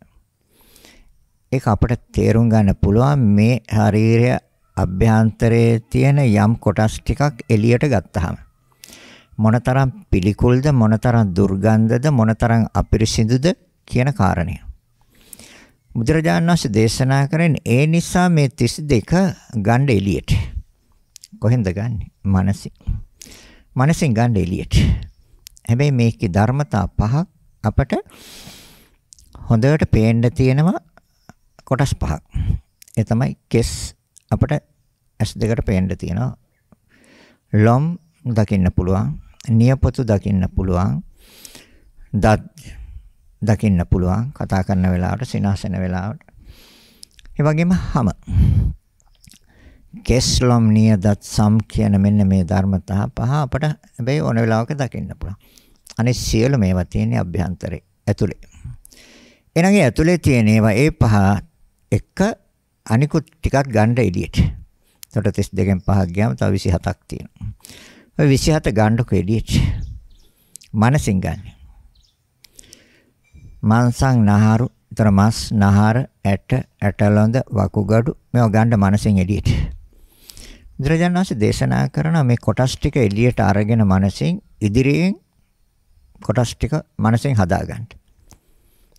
Speaker 1: ඒක අපිට තේරුම් ගන්න පුළුවන් මේ ශරීරය අභ්‍යන්තරයේ තියෙන යම් කොටස් ටිකක් එළියට ගත්තාම මොනතරම් පිළිකුල්ද, මොනතරම් දුර්ගන්ධද, මොනතරම් අපිරිසිදුද කියන කාරණය. බුදුරජාණන් වහන්සේ දේශනා කරන්නේ ඒ නිසා මේ 32 ගන්න එළියට. කොහෙන්ද ගන්නෙ? මනසින්. මනසින් ගන්න එළියට. හැබැයි මේකේ ධර්මතා පහක් අපට හොඳට පේන්න තියෙනවා කොටස් පහක්. ඒ තමයි කෙස් අපට ඇස් දෙකට පේන්න තියෙනවා. ලොම් දකින්න පුළුවන්, නියපොතු දකින්න පුළුවන්, දත් දකින්න පුළුවන් කතා කරන වෙලාවට, සිනාසන වෙලාවට. ඒ වගේම හම. කෙස් ලොම් නිය දත් සම් කියන මෙන්න මේ ධර්මතා පහ අපට හැබැයි ඕන වෙලාවක දකින්න පුළුවන්. අනේ සියලු මේවා තියෙන්නේ අභ්‍යන්තරේ ඇතුලේ. එහෙනම් ඒ ඇතුලේ තියෙන ඒවා ඒ පහ එක අනිකුත් ටිකක් ගන්න එළියට. එතකොට 32න් 5ක් ගියාම තව 27ක් තියෙනවා. ඔය 27 ගන්නකො එළියට. මනසින් ගන්න. මාංශං නහරු, ඊතර මස්, නහර, ඇටලොඳ, වකුගඩු මේවා ගන්න මනසින් එළියට. බුදුරජාණන් වහන්සේ දේශනා කරන මේ කොටස් ටික එළියට අරගෙන මනසින් ඉදිරියෙන් කොටස් ටික මනසින් හදාගන්න.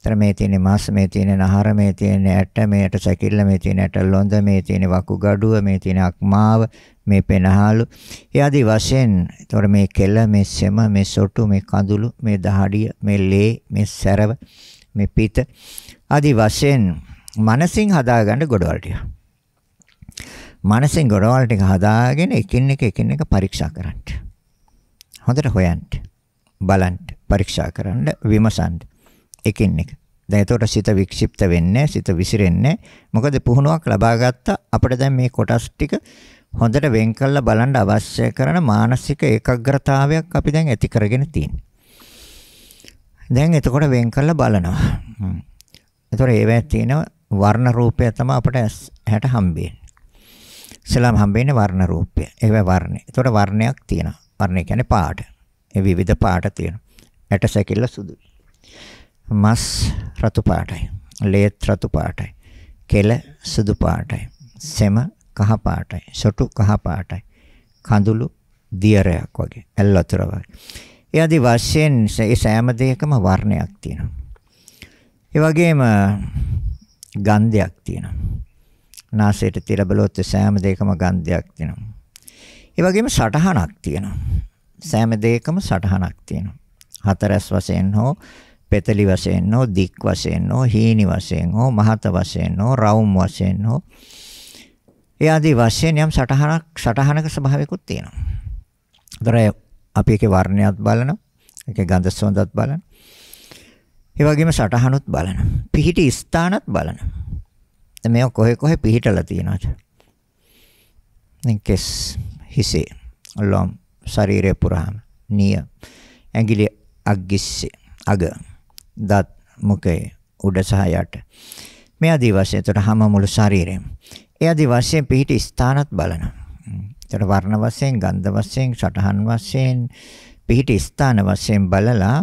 Speaker 1: තර මේ තියෙන මාස්, මේ තියෙන නහර, මේ තියෙන ඇට, මේ ඇට සැකිල්ල, මේ තියෙන ඇට ලොඳ, මේ තියෙන වකුගඩුව, මේ තියෙන අක්මාව, මේ පෙනහලු. ඒ ආදී වශයෙන් ඒතර මේ කෙල, මේ සෙම, මේ සොටු, මේ කඳුළු, මේ දහඩිය, මේ ලේ, මේ සැරව, මේ පිත ආදී වශයෙන් මනසින් හදාගන්න ගොඩවල් ටික. මනසින් ගොඩවල් ටික හදාගෙන එකින් එක පරීක්ෂා කරන්න. හොඳට හොයන්න, බලන්න, පරීක්ෂා කරන්න, විමසන්න. එකින් එක. දැන් එතකොට සිත වික්ෂිප්ත වෙන්නේ, සිත විසිරෙන්නේ. මොකද පුහුණුවක් ලබා ගත්ත අපිට දැන් මේ කොටස් ටික හොඳට වෙන් කරලා බලන්න අවශ්‍ය කරන මානසික ඒකාග්‍රතාවයක් අපි දැන් ඇති කරගෙන තියෙනවා. දැන් එතකොට වෙන් කරලා බලනවා. එතකොට ඒවැය තියෙන වර්ණ රූපය තමයි අපිට ඇහැට හම්බෙන්නේ. ඉස්සලාම හම්බෙන්නේ වර්ණ රූපය. ඒවැය වර්ණය. එතකොට වර්ණයක් තියෙනවා. වර්ණය කියන්නේ පාට. ඒ විවිධ පාට තියෙනවා. ඇට සැකිල්ල සුදුයි. මස් රතු පාටයි, ලේත් රතු පාටයි, කෙල සුදු පාටයි, සෙම කහ පාටයි, සොටු කහ පාටයි, කඳුළු දියරයක් වගේ, ඇල් වතුර වගේ. ඒ ආදී වශයෙන් ඒ සෑම දෙයකම වර්ණයක් තියෙනවා. ඒ වගේම ගන්ධයක් තියෙනවා. නාසයට තිර බලොත් සෑම දෙයකම ගන්ධයක් තියෙනවා. ඒ වගේම සටහනක් තියෙනවා. සෑම දෙයකම සටහනක් තියෙනවා. හතරස් වශයෙන් හෝ පෙතලි වශයෙන් හෝ දික් වශයෙන් හෝ හීනි වශයෙන් හෝ මහත වශයෙන් හෝ රවුම් වශයෙන් හෝ ඒ ආදී වශයෙන් යම් සටහනක ස්වභාවයකුත් තියෙනවා. ඒතර අපි ඒකේ වර්ණයත් බලනවා, ඒකේ ගන්ධ සුවඳත් බලනවා. ඒ වගේම සටහනුත් බලනවා. පිහිටි ස්ථානත් බලනවා. දැන් මේක කොහේ පිහිටලා තියෙනවද? දැන් කෙස්, හිසේ, ලොම්, ශරීරය පුරාම, නිය, ඇඟිලි අග්ගිස්සේ, අග, දත්, මුඛය, උඩ සහ යට. මේ ආදී වශයෙන් ඒතර හැම මුළු ශරීරෙම. ඒ ආදී වශයෙන් පිහිටි ස්ථානත් බලනවා. ඒතර වර්ණ වශයෙන්, ගන්ධ වශයෙන්, සටහන් වශයෙන්, පිහිටි ස්ථාන වශයෙන් බලලා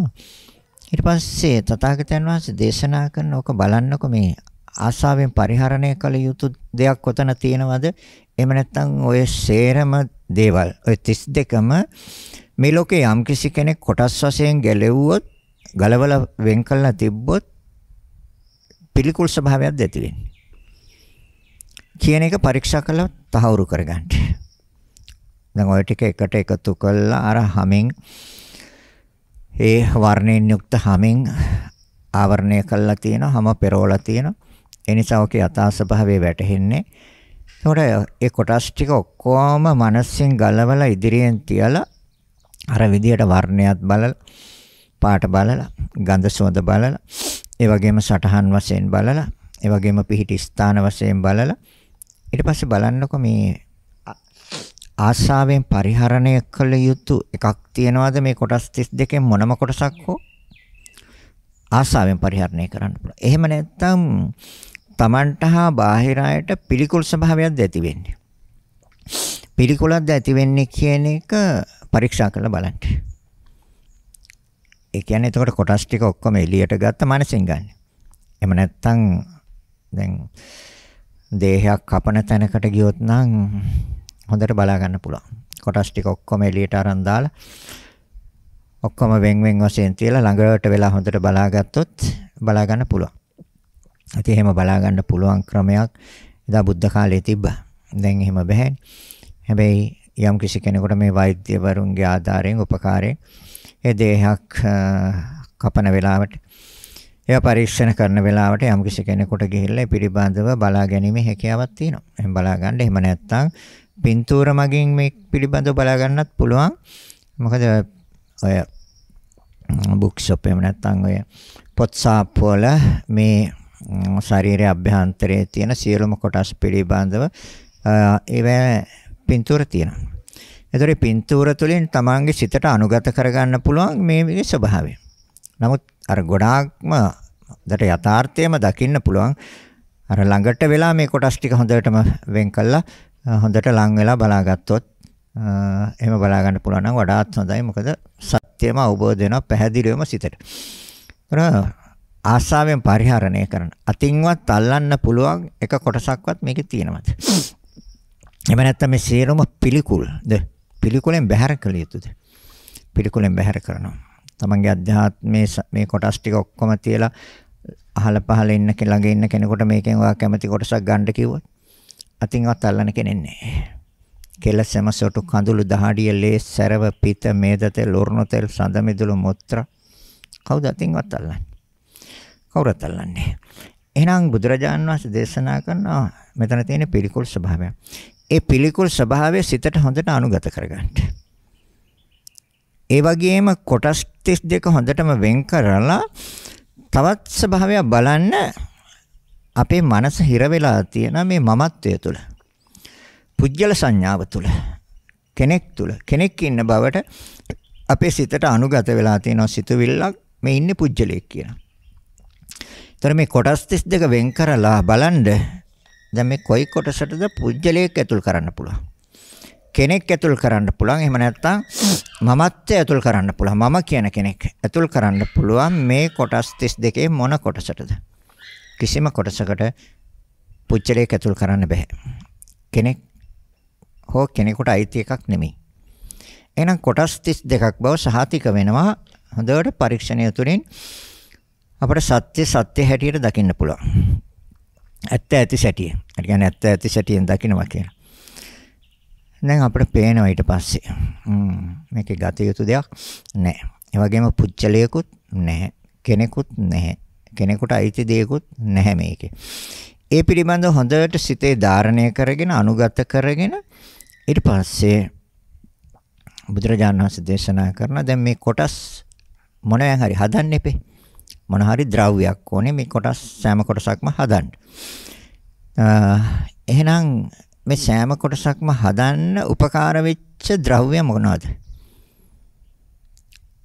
Speaker 1: ඊට පස්සේ තථාගතයන් වහන්සේ දේශනා කරන ඕක බලන්නකො මේ ආශාවෙන් පරිහරණය කළ යුතු දෙයක් කොතන තියෙනවද? එහෙම නැත්නම් ඔය සේරම දේවල් ඔය 32ම මේ ලෝකේ යම් කිසි කෙනෙක් කොටස් වශයෙන් ගැලෙව්වොත්, ගලවලා වෙන් කළා තිබ්බොත් පිළිකුල් ස්වභාවයක් ඇති වෙන්නේ. කියන එක පරීක්ෂා කරලා තහවුරු කරගන්න. දැන් ඔය ටික එකට එකතු කළා අර හැමින් ඒ වර්ණයෙන් යුක්ත හැමින් ආවරණය කළා තියෙනවා, හැම පෙරවලා තියෙනවා. ඒ නිසා ඔකේ යථා ස්වභාවය වැටහෙන්නේ. ඒකට ඒ කොටස් ටික ඔක්කොම මනසින් ගලවලා ඉදිරියෙන් තියලා අර විදියට වර්ණයත් බලලා, පාට බලලා, ගන්ධ සුවඳ බලලා, ඒ වගේම සටහන් වශයෙන් බලලා, ඒ වගේම පිහිටි ස්ථාන වශයෙන් බලලා ඊට පස්සේ බලන්නකො මේ ආශාවෙන් පරිහරණය කළ යුතු එකක් තියනවාද මේ කොටස් 32කින් මොනම කොටසක් හෝ ආශාවෙන් පරිහරණය කරන්න පුළුවන්. එහෙම නැත්නම් තමන්ට හා බාහිර අයට පිළිකුල් ස්වභාවයක්ද ඇති වෙන්නේ. පිළිකුලක්ද ඇති වෙන්නේ කියන එක පරීක්ෂා කරලා බලන්න. ඒ කියන්නේ එතකොට කොටස් ටික ඔක්කොම එළියට ගත්ත මනසෙන් ගන්න. එහෙම නැත්නම් දැන් දේහයක් කපන තැනකට ගියොත් නම් හොඳට බලා ගන්න පුළුවන්. කොටස් ටික ඔක්කොම එළියට අරන් දාලා ඔක්කොම වෙන් වශයෙන් තියලා ළඟට වෙලා හොඳට බලාගත්තොත් බලා ගන්න පුළුවන්. ඉතින් එහෙම බලා ගන්න පුළුවන් ක්‍රමයක් එදා බුද්ධ කාලේ තිබ්බා. දැන් එහෙම බෑ. හැබැයි යම් කිසි කෙනෙකුට මේ වෛද්‍යවරුන්ගේ ආධාරයෙන් උපකාරයෙන් ඒ දේහයක් කපන වෙලාවට ඒවා පරීක්ෂණ කරන වෙලාවට යම් කිසි කෙනෙකුට ගිහිල්ලා පිළිබඳව බලා ගැනීමේ හැකියාවක් තියෙනවා. එහෙනම් බලා ගන්න. එහෙම නැත්නම් පින්තූර මගින් මේ පිළිබඳව බලා ගන්නත් පුළුවන්. මොකද ඔය බුක් ෂොප් එහෙම නැත්නම් ඔය පොත් සාප්පු වල මේ ශරීරයේ අභ්‍යන්තරයේ තියෙන සියලුම කොටස් පිළිබඳව ඒවා පින්තූර තියෙනවා. ඒතර පින්තූර තුළින් තමන්ගේ සිතට අනුගත කරගන්න පුළුවන් මේ ස්වභාවය. නමුත් අර ගොඩාක්ම දට යථාර්ථයම දකින්න පුළුවන් අර ළඟට වෙලා මේ කොටස් ටික හොඳටම වෙන් කළා හොඳට ලං වෙලා බලාගත්තොත් එහෙම බලා ගන්න පුළුවන් නම් වඩාත් හොඳයි. මොකද සත්‍යම අවබෝධ වෙනවා පැහැදිලිවම සිතට. ආශාවෙන් පරිහරණය කරන අතින්වත් අල්ලන්න පුළුවන් එක කොටසක්වත් මේකේ තියෙනවද? එහෙම නැත්නම් මේ සියලුම පිළිකුලෙන් බැහැර කළ යුතුද? පිළිකුලෙන් බැහැර කරනවා. තමන්ගේ අධ්‍යාත්මයේ මේ කොටස් ටික ඔක්කොම තියලා අහල පහල ඉන්න ළඟ ඉන්න කෙනෙකුට මේකෙන් ඔයා කැමති කොටසක් ගන්න කිව්වොත් අතින්වත් අල්ලන්න කෙනෙක් නැහැ. කෙල සෙම සොටු කඳුළු දහඩිය ලේ සැරව පිත මේද තෙල් උරුණු තෙල් සඳ මිදුළු මුත්‍රා කවුද අතින්වත් අල්ලන්නේ? කවුරුත් අල්ලන්නේ. එහෙනම් බුදුරජාණන් වහන්සේ දේශනා කරනවා මෙතන තියෙන පිළිකුල් ස්වභාවය. ඒ පිළිකුල් ස්වභාවය සිතට හොඳට අනුගත කරගන්න. ඒ වගේම කොටස් 32 හොඳටම වෙන් කරලා තවත් ස්වභාවයක් බලන්න අපේ මනස හිර වෙලා තියෙන මේ මමත්වය තුළ. පුජ්‍යල සංඥාව තුළ. කෙනෙක් ඉන්න බවට අපේ සිතට අනුගත වෙලා තියෙන සිතුවිල්ලක් මේ ඉන්නේ පුජ්‍යලයක් කියලා. ඒතර මේ කොටස් 32 වෙන් කරලා බලන්න දැන් මේ කොයි කොටසටද පුජ්‍යලයක් ඇතුල් කරන්න පුළුවන්. කෙනෙක් ඇතුල් කරන්න පුළුවන්. එහෙම නැත්නම් මමත්වය ඇතුල් කරන්න පුළුවන්. මම කියන කෙනෙක් ඇතුල් කරන්න පුළුවන් මේ කොටස් 32 මොන කොටසටද? කිසිම කොටසකට පුජ්‍යලයක් ඇතුල් කරන්න බෑ. කෙනෙක් හෝ කෙනෙකුට අයිති එකක් නෙමෙයි. එහෙනම් කොටස් 32ක් බව සහතික වෙනවා හොඳට පරීක්ෂණය තුළින් අපට සත්‍ය හැටියට දකින්න පුළුවන්. ඇත්ත ඇති සැටිය. ඒ කියන්නේ ඇත්ත ඇති සැටියෙන් දකින්නවා කියලා. දැන් අපිට පේනවා ඊට පස්සේ මේකේ ගත යුතු දෙයක් නැහැ. ඒ වගේම පුච්චලයකුත් නැහැ. කෙනෙකුත් නැහැ. කෙනෙකුට අයිති දෙයක්වත් නැහැ මේකේ. ඒ පිළිබඳව හොඳට සිතේ ධාරණය කරගෙන අනුගත කරගෙන ඊට පස්සේ බුදුරජාණන් වහන්සේ දේශනා කරන දැන් මේ කොටස් මොනවාන් හරි හදන්න එපේ. මොන හරි ද්‍රව්‍යයක් ඕනේ මේ කොටස් සෑම කොටසක්ම හදන්න. එහෙනම් මේ සෑම කොටසක්ම හදන්න උපකාර වෙච්ච ද්‍රව්‍ය මොනවද?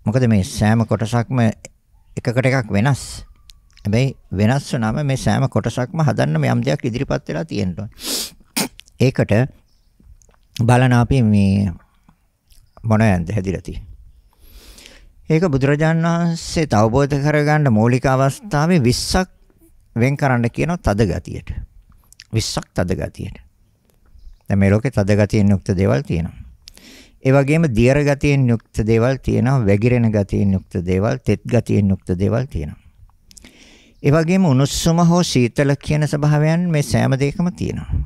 Speaker 1: මොකද මේ සෑම කොටසක්ම එකකට එකක් වෙනස්. හැබැයි වෙනස් වුණාම මේ සෑම කොටසක්ම හදන්න යම් දෙයක් ඉදිරිපත් වෙලා තියෙනවා. ඒකට බලන අපි මේ මොනවද හැදිලා තියෙන්නේ? ඒක බුදුරජාණන් වහන්සේ අවබෝධ කරගන්න මූලික අවස්ථාවේ 20ක් වෙන් කරන්න කියන තද ගතියට. 20ක් තද ගතියට. දැන් මේ ලෝකේ තද ගතියෙන් යුක්ත දේවල් තියෙනවා. ඒ වගේම දියර ගතියෙන් යුක්ත දේවල් තියෙනවා, වැగిරෙන ගතියෙන් යුක්ත දේවල්, තෙත් ගතියෙන් යුක්ත දේවල් තියෙනවා. ඒ වගේම උණුසුම හෝ සීතල කියන ස්වභාවයන් මේ සෑම දෙයකම තියෙනවා.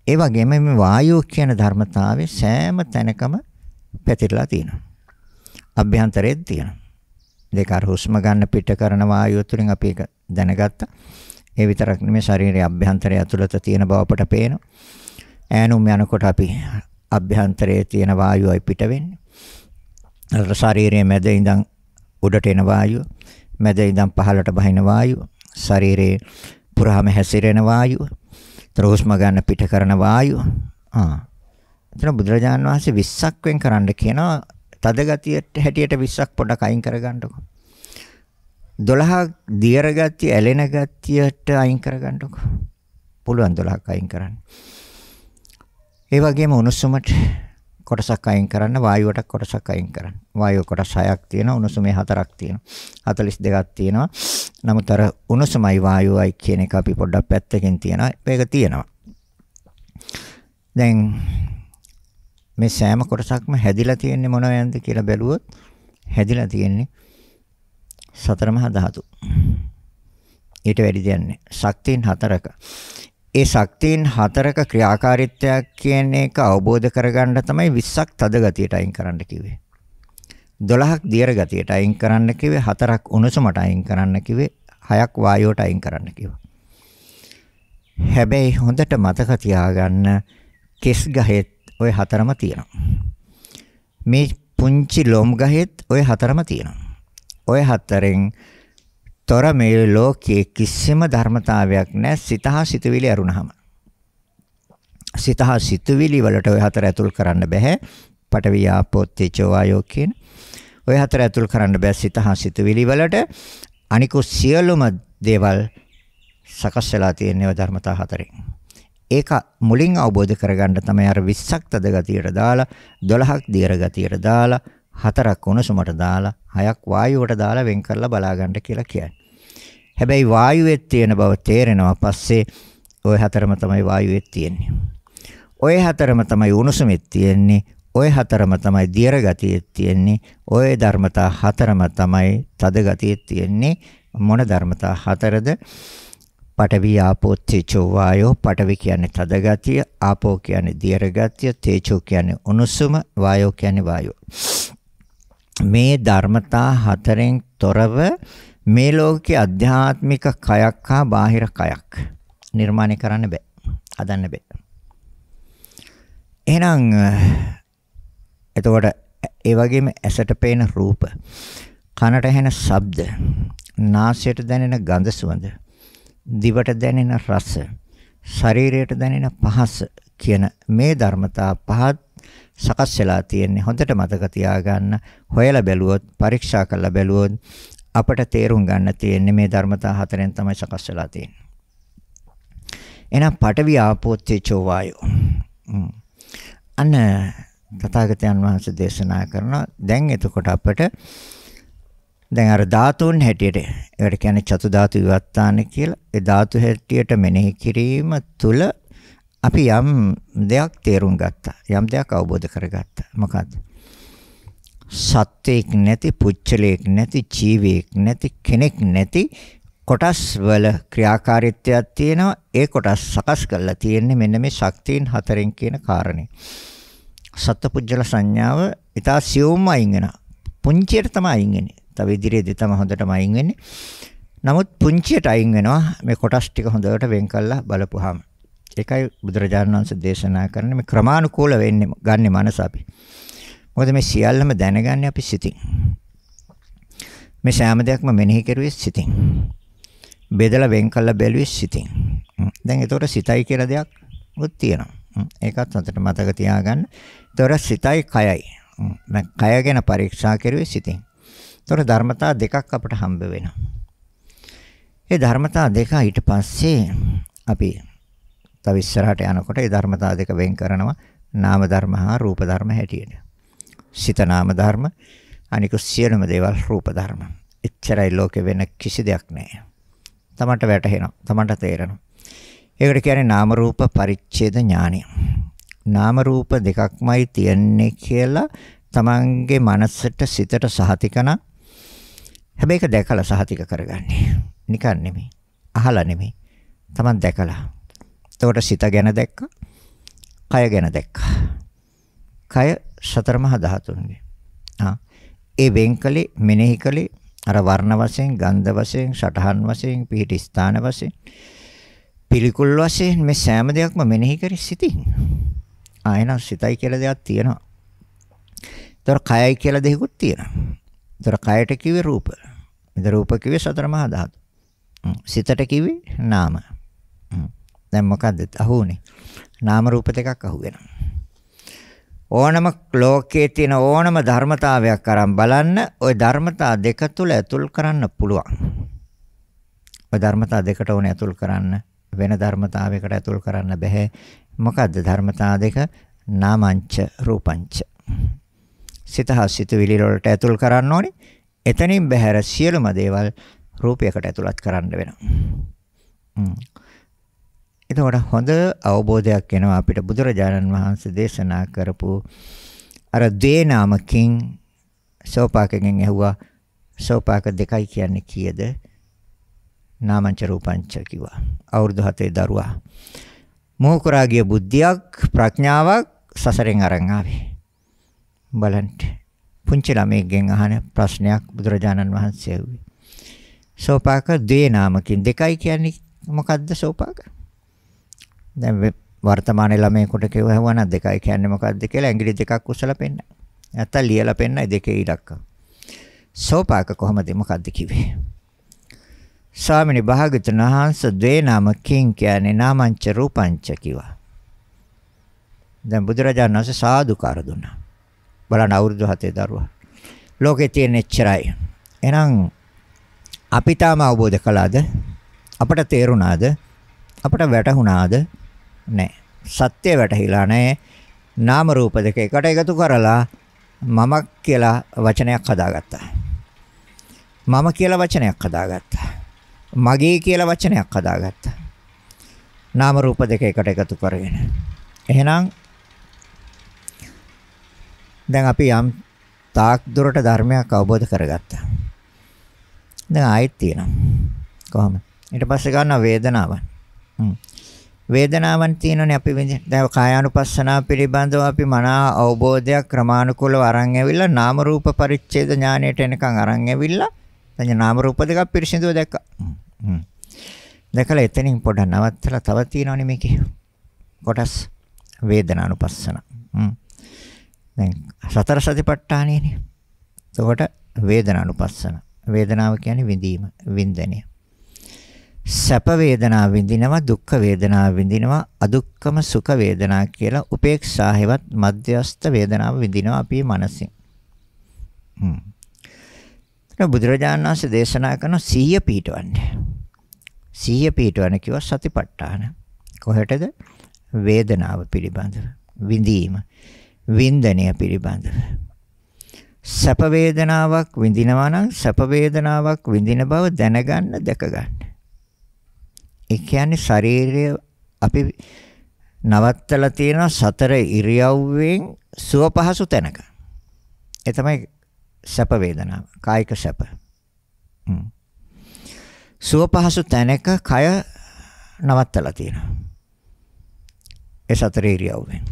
Speaker 1: ඒ වගේම මේ වායුව කියන ධර්මතාවය සෑම තැනකම පැතිරලා තියෙනවා. අභ්‍යන්තරයේත් තියෙනවා. දෙක අර හුස්ම ගන්න පිට කරන වායුව තුලින් අපි ඒක දැනගත්තා. ඒ විතරක් නෙමෙයි ශරීරයේ අභ්‍යන්තරය ඇතුළත තියෙන බව අපට පේනවා. ඈනුම් යනකොට අපි අභ්‍යන්තරයේ තියෙන වායුවයි පිට වෙන්නේ. අර ශරීරයේ මැද ඉඳන් උඩට එන වායුව, මැද ඉඳන් පහළට බහින වායුව, ශරීරයේ පුරාම හැසිරෙන වායුව, හුස්ම ගන්න පිට කරන වායුව. එතන බුදුරජාණන් වහන්සේ 20ක් වෙන් කරන්න කියනවා. තද ගතියට හැටියට 20ක් පොඩක් අයින් කරගන්නකො. 12ක් දියර ගතිය, ඇලෙන ගතියට අයින් කරගන්නකො. පුළුවන් 12ක් අයින් කරන්න. ඒ වගේම උණුසුමට කොටසක් අයින් කරන්න, වායුවට කොටසක් අයින් කරන්න. වායුව කොටස් 6ක් තියෙනවා, උණුසුමේ 4ක් තියෙනවා. 42ක් තියෙනවා. නමුත් අර උණුසුමයි වායුවයි කියන එක අපි පොඩ්ඩක් පැත්තකින් තියනවා. මේක තියෙනවා. දැන් මේ සෑම කොටසක්ම හැදිලා තියෙන්නේ මොනවද කියලා බැලුවොත් හැදිලා තියෙන්නේ සතර මහා ධාතු. ඊට වැඩි දෙයක් නැහැ. ශක්තියින් හතරක. ඒ ශක්තියින් හතරක ක්‍රියාකාරීත්වයක් කියන එක අවබෝධ කරගන්න තමයි 20ක් තද ගතියට අයින් කරන්න කිව්වේ. 12ක් දියර ගතියට අයින් කරන්න කිව්වේ, 4ක් උණුසුමට අයින් කරන්න කිව්වේ, 6ක් වායුවට අයින් කරන්න කිව්වා. හැබැයි හොඳට මතක තියාගන්න කෙස් ගහෙත් ওই හතරම තියෙනවා. මේ පුංචි ලොම් ගහෙත් ওই හතරම තියෙනවා. ওই හතරෙන් තොර මේ ලෝකයේ කිසිම ධර්මතාවයක් නැහැ. සිතහා සිතුවිලි අරුණහම. සිතහා සිතුවිලි වලට ওই හතර ඇතුල් කරන්න බෑ. පඨවි ආපෝ තේජෝ වායෝ කියන ওই හතර ඇතුල් කරන්න බෑ සිතහා සිතුවිලි වලට. අනිකුත් සියලුම දේවල් සකස් වෙලා තියෙන ඒවා ධර්මතා හතරෙන්. ඒක මුලින් අවබෝධ කරගන්න තමයි අර 20ක් තද ගතියට දාලා 12ක් දියර ගතියට දාලා 4ක් උණුසුමට දාලා 6ක් වායුවට දාලා වෙන් කරලා බලා ගන්න කියලා කියන්නේ. හැබැයි වායුවේ තියෙන බව තේරෙනවා පස්සේ ওই හතරම තමයි වායුවේ තියෙන්නේ. ওই හතරම තමයි උණුසුමෙත් තියෙන්නේ. ওই හතරම තමයි දියර ගතියෙත් තියෙන්නේ. ওই ධර්මතා හතරම තමයි තද ගතියෙත් තියෙන්නේ. මොන ධර්මතා හතරද? පඨවි ආපෝ තේජෝ වායෝ. පඨවි කියන්නේ තද ගතිය, ආපෝ කියන්නේ දියර ගතිය, තේජෝ කියන්නේ උණුසුම, වායෝ කියන්නේ වායුව. මේ ධර්මතා හතරෙන් තොරව මේ ලෝකයේ අධ්‍යාත්මික කයක් හා බාහිර කයක් නිර්මාණය කරන්න බෑ. හදන්න බෑ. එහෙනම් එතකොට ඒ වගේම ඇසට පේන රූප, කනට ඇහෙන ශබ්ද, නාසයට දැනෙන ගඳ සුවඳ, දිවට දැනෙන රස, ශරීරයට දැනෙන පහස කියන මේ ධර්මතා පහත් සකස් වෙලා තියෙන්නේ. හොඳට මතක තියාගන්න. හොයලා බැලුවොත්, පරීක්ෂා කරලා බැලුවොත් අපට තේරුම් ගන්න තියෙන්නේ මේ ධර්මතා හතරෙන් තමයි සකස් වෙලා තියෙන්නේ. එහෙනම් පඨවි ආපෝ තේජෝ වායෝ. අන්න තථාගතයන් වහන්සේ දේශනා කරනවා. දැන් එතකොට අපට දැන් අර ධාතුන් හැටියට ඒකට කියන්නේ චතු ධාතු විවත්තාන කියලා. ඒ ධාතු හැටියට මෙනෙහි කිරීම තුළ අපි යම් දෙයක් තේරුම් ගත්තා. යම් දෙයක් අවබෝධ කරගත්තා. මොකද්ද? සත්‍යයක් නැති, පුච්චලයක් නැති, ජීවියෙක් නැති, කෙනෙක් නැති කොටස් වල ක්‍රියාකාරීත්වයක් තියෙනවා. ඒ කොටස් සකස් කරලා තියෙන්නේ මෙන්න මේ ශක්තියින් හතරෙන් කියන කාරණේ. සත්පුජ්‍යල සංඥාව ඊට සියුම්ම අයින් වෙනවා. පුංචියට තමයි අයින් වෙන්නේ. තව ඉදිරියේදී තමයි හොඳටම අයින් වෙන්නේ. නමුත් පුංචියට අයින් වෙනවා මේ කොටස් ටික හොඳට වෙන් කරලා බලපුවාම. ඒකයි බුදුරජාණන් වහන්සේ දේශනා කරන්නේ මේ ක්‍රමානුකූල වෙන්නේ ගන්නෙ මනස අපි. මොකද මේ සියල්ලම දැනගන්නේ අපි සිතින්. මේ සෑම දෙයක්ම මෙනෙහි කරුවේ සිතින්. බෙදලා වෙන් කරලා බැලුවේ සිතින්. දැන් ඒතකොට සිතයි කියලා දෙයක් උත් තියෙනවා. ඒකත් හොඳට මතක තියාගන්න. ඒතකොට සිතයි කයයි. මම කය ගැන පරීක්ෂා කරුවේ සිතින්. ඒතකොට ධර්මතා දෙකක් අපට හම්බ වෙනවා. ඒ ධර්මතා දෙක ඊට පස්සේ අපි තව ඉස්සරහට යනකොට ඒ ධර්මතා දෙක වෙන් කරනවා නාම ධර්ම හා රූප ධර්ම හැටියට. සිත නාම ධර්ම, අනික සියලුම දේවල් රූප ධර්ම. එච්චරයි ලෝකේ වෙන කිසි දෙයක් නැහැ. තමන්ට වැටහෙනවා, තමන්ට තේරෙනවා. ඒකට කියන්නේ නාම රූප පරිච්ඡේද ඥානය. නාම රූප දෙකක්මයි තියන්නේ කියලා තමන්ගේ මනසට සිතට සහතිකන. හැබැයි ඒක දැකලා සහතික කරගන්නේ. නිකන් නෙමෙයි. අහලා නෙමෙයි. තමන් දැකලා. එතකොට සිත ගැන දැක්කා, කය ගැන දැක්කා. කය සතර මහා ධාතුන්ගේ. ඒ වෙන්කලේ මෙනෙහි කලේ අර වර්ණ වශයෙන්, ගන්ධ වශයෙන්, සටහන් වශයෙන්, පිහිටි ස්ථාන වශයෙන්, පිළිකුල් වශයෙන් මේ සෑම දෙයක්ම මෙනෙහි කරි සිතින්. ආයෙන සිතයි කියලා දෙයක් තියෙනවා. ඒතර කයයි කියලා දෙයක්ත් තියෙනවා. ඒතර කයට කිව්වේ රූප. ඉතින් රූප කිව්වේ සතර මහා ධාතු. සිතට කිව්වේ නාම. දැන් මොකද්ද අහුනේ? නාම රූප දෙකක් අහු වෙනවා. ඕනම ලෝකයේ තියෙන ඕනම ධර්මතාවයක් අරන් බලන්න ওই ධර්මතා දෙක තුල ඇතුල් කරන්න පුළුවන්. ওই ධර්මතා දෙකට ඕනේ ඇතුල් කරන්න, වෙන ධර්මතාවයකට ඇතුල් කරන්න බෑ. මොකද්ද ධර්මතා දෙක? නාමංච රූපංච. සිතහ සිතුවිලි වලට ඇතුල් කරන්න ඕනේ. එතනින් බහැර සියලුම දේවල් රූපයකට ඇතුළත් කරන්න වෙනවා. එතකොට හොඳ අවබෝධයක් එනවා අපිට බුදුරජාණන් වහන්සේ දේශනා කරපු අර ද්වේ නාමකින් සෝපාකයෙන් ඇහුවා. සෝපාක දෙකයි කියන්නේ කීයද? නාමංච රූපංච කිව්වා. අවුරුදු 7 දරුවා. මොහුකරාගේ බුද්ධියක් ප්‍රඥාවක් සසරෙන් අරන් ආවේ. බලන්න. පුංචි ළමයෙක්ගෙන් අහන ප්‍රශ්නයක් බුදුරජාණන් වහන්සේ ඇහුවේ. සෝපාක ද්වේ නාමකින් දෙකයි කියන්නේ මොකද්ද සෝපාක? දැන් වර්තමාන ළමයෙකුට කියවහවන දෙකයි කියන්නේ මොකද්ද කියලා ඇඟිලි දෙකක් උස්සලා පෙන්නන. නැත්තම් ලියලා පෙන්නයි දෙකේ ඉලක්ක. සෝපාක කොහමද මොකද්ද කිව්වේ? ස්වාමිනී භාග්‍යවතුන් වහන්සේ ද්වේ නාමකින් කියන්නේ නාමංච රූපංච කිව්වා. දැන් බුදුරජාණන් වහන්සේ සාදුකාර දුන්නා. බලන්න අවුරුදු 7 දරුවා. ලෝකේ තියෙන එච්චරයි. එහෙනම් අපි තාම අවබෝධ කළාද? අපට තේරුණාද? අපට වැටහුණාද? නැහැ. සත්‍ය වැටහිලා නැහැ. නාම රූප දෙක එකට එකතු කරලා මම කියලා වචනයක් හදාගත්තා. මම කියලා වචනයක් හදාගත්තා. මගේ කියලා වචනයක් හදාගත්තා. නාම රූප දෙක එකට එකතු කරගෙන. එහෙනම් දැන් අපි යම් තාක් දුරට ධර්මයක් අවබෝධ කරගත්තා. දැන් ආයෙත් තියෙනවා. කොහොමද? ඊට පස්සේ ගන්නවා වේදනාවන්. වේදනාවන් තියෙනනේ අපි විඳින. දැන් කායානුපස්සනාව පිළිබඳව අපි මනා අවබෝධයක් ක්‍රමානුකූලව අරන් ඇවිල්ලා නාම රූප පරිච්ඡේද ඥාණයට එනකන් අරන් ඇවිල්ලා දැන් නාම රූප දෙකක් පිරිසිදුව දැක්කා. දැකලා එතනින් පොඩ නවත්තලා තව තියෙනවනේ මේකේ. කොටස් වේදනානුපස්සන. දැන් සතර සතිපට්ඨානෙනේ. එතකොට වේදනානුපස්සන. වේදනාව කියන්නේ විඳීම, වින්දනය. සැප වේදනා විඳිනවා, දුක්ඛ වේදනා විඳිනවා, අදුක්ඛම සුඛ වේදනා කියලා උපේක්ෂා හේවත් මධ්‍යස්ථ වේදනාව විඳිනවා අපි මනසින්. බුදුරජාණන් වහන්සේ දේශනා කරන සීය පීඨවන්නේ. සීය පීඨවන කිව්ව සතිපට්ඨාන. කොහෙටද? වේදනාව පිළිබඳව. විඳීම, වින්දනය පිළිබඳව. සැප වේදනාවක් විඳිනවා නම් සැප වේදනාවක් විඳින බව දැනගන්න, දැකගන්න. ඒ කියන්නේ ශරීරය අපි නවත්තලා තියෙන සතර ඉරියව්වෙන් සුව පහසු තැනක. ඒ තමයි සැප වේදනාව, කායික සැප. සුව පහසු තැනක කය නවත්තලා තියෙනවා. ඒ සතර ඉරියව්වෙන්.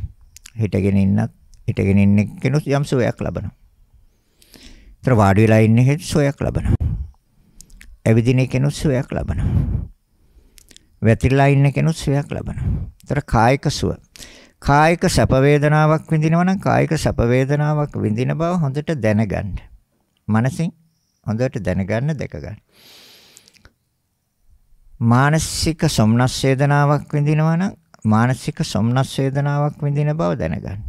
Speaker 1: හිටගෙන ඉන්න කෙනෙක් යම් සුවයක් ලබනවා. ඒතර වාඩි වෙලා ඉන්න කෙනෙක් සුවයක් ලබනවා. ඇවිදින කෙනෙක් සුවයක් ලබනවා. වැතිරලා ඉන්න කෙනෙක් සුවයක් ලබනවා. ඒතර කායික සුව. කායික සැප වේදනාවක් විඳිනවා නම් කායික සැප වේදනාවක් විඳින බව හොඳට දැනගන්න. මනසින් හොඳට දැනගන්න, දැකගන්න. මානසික සොම්නස් වේදනාවක් විඳිනවා නම් මානසික සොම්නස් වේදනාවක් විඳින බව දැනගන්න.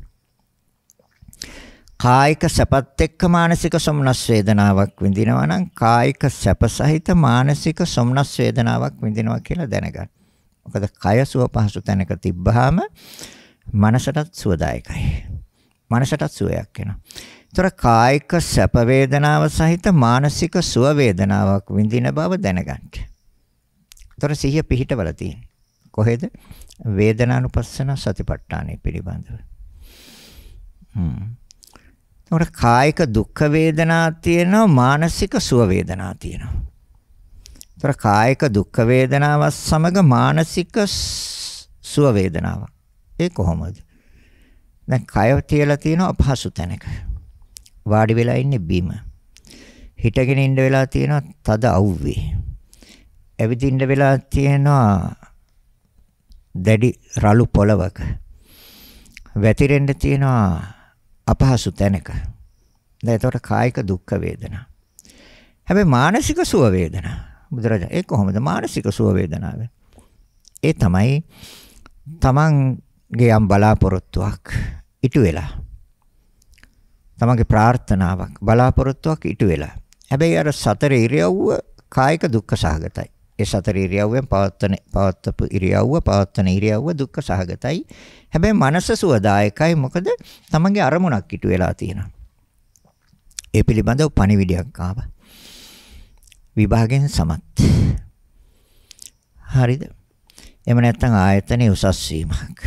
Speaker 1: කායික සැපත් එක්ක මානසික සොම්නස් වේදනාවක් විඳිනවා නම් කායික සැප සහිත මානසික සොම්නස් වේදනාවක් විඳිනවා කියලා දැනගන්න. මොකද කය සුව පහසු තැනක තිබ්බහම මනසටත් සුවදායකයි. මනසටත් සුවයක් එනවා. ඒතර කායික සැප වේදනාව සහිත මානසික සුව වේදනාවක් විඳින බව දැනගන්න. ඒතර සිහිය පිහිටවල තියෙන්නේ. කොහෙද? වේදනානුපස්සන සතිපට්ඨානෙ පිළිබඳව. ඒතර කායික දුක්ඛ වේදනා තියෙනවා, මානසික සුව වේදනා තියෙනවා. ඒතර කායික දුක්ඛ වේදනාව සමග මානසික සුව වේදනාව. ඒ කොහොමද? දැන් කය තියලා තියෙනවා අපහසු තැනක. වාඩි වෙලා ඉන්නේ බිම. හිටගෙන ඉන්න වෙලා තියෙනවා තද අවුවේ. ඇවිදින්න වෙලා තියෙනවා දැඩි රළු පොළවක. වැතිරෙන්න තියෙනවා අපහසු තැනක. දැන් ඒතකොට කායික දුක්ඛ වේදනා. හැබැයි මානසික සුව වේදනා. බුදුරජාණන් ඒ කොහොමද මානසික සුව වේදනාව? ඒ තමයි තමන්ගේ යම් බලාපොරොත්තුවක් ඉටු වෙලා. තමන්ගේ ප්‍රාර්ථනාවක් බලාපොරොත්තුවක් ඉටු වෙලා. හැබැයි අර සතර ඉරියව්ව කායික දුක්ඛ සහගතයි. ඒ සතර ඉරියව්වෙන් පවත්වපු ඉරියව්ව දුක්ඛ සහගතයි. හැබැයි මනස සුවදායකයි. මොකද තමන්ගේ අරමුණක් ඉටු වෙලා තියෙනවා. ඒ පිළිබඳව පණිවිඩයක් ආවා. විභාගයෙන් සමත්. හරිද? එහෙම නැත්නම් ආයතනයේ උසස් වීමක්.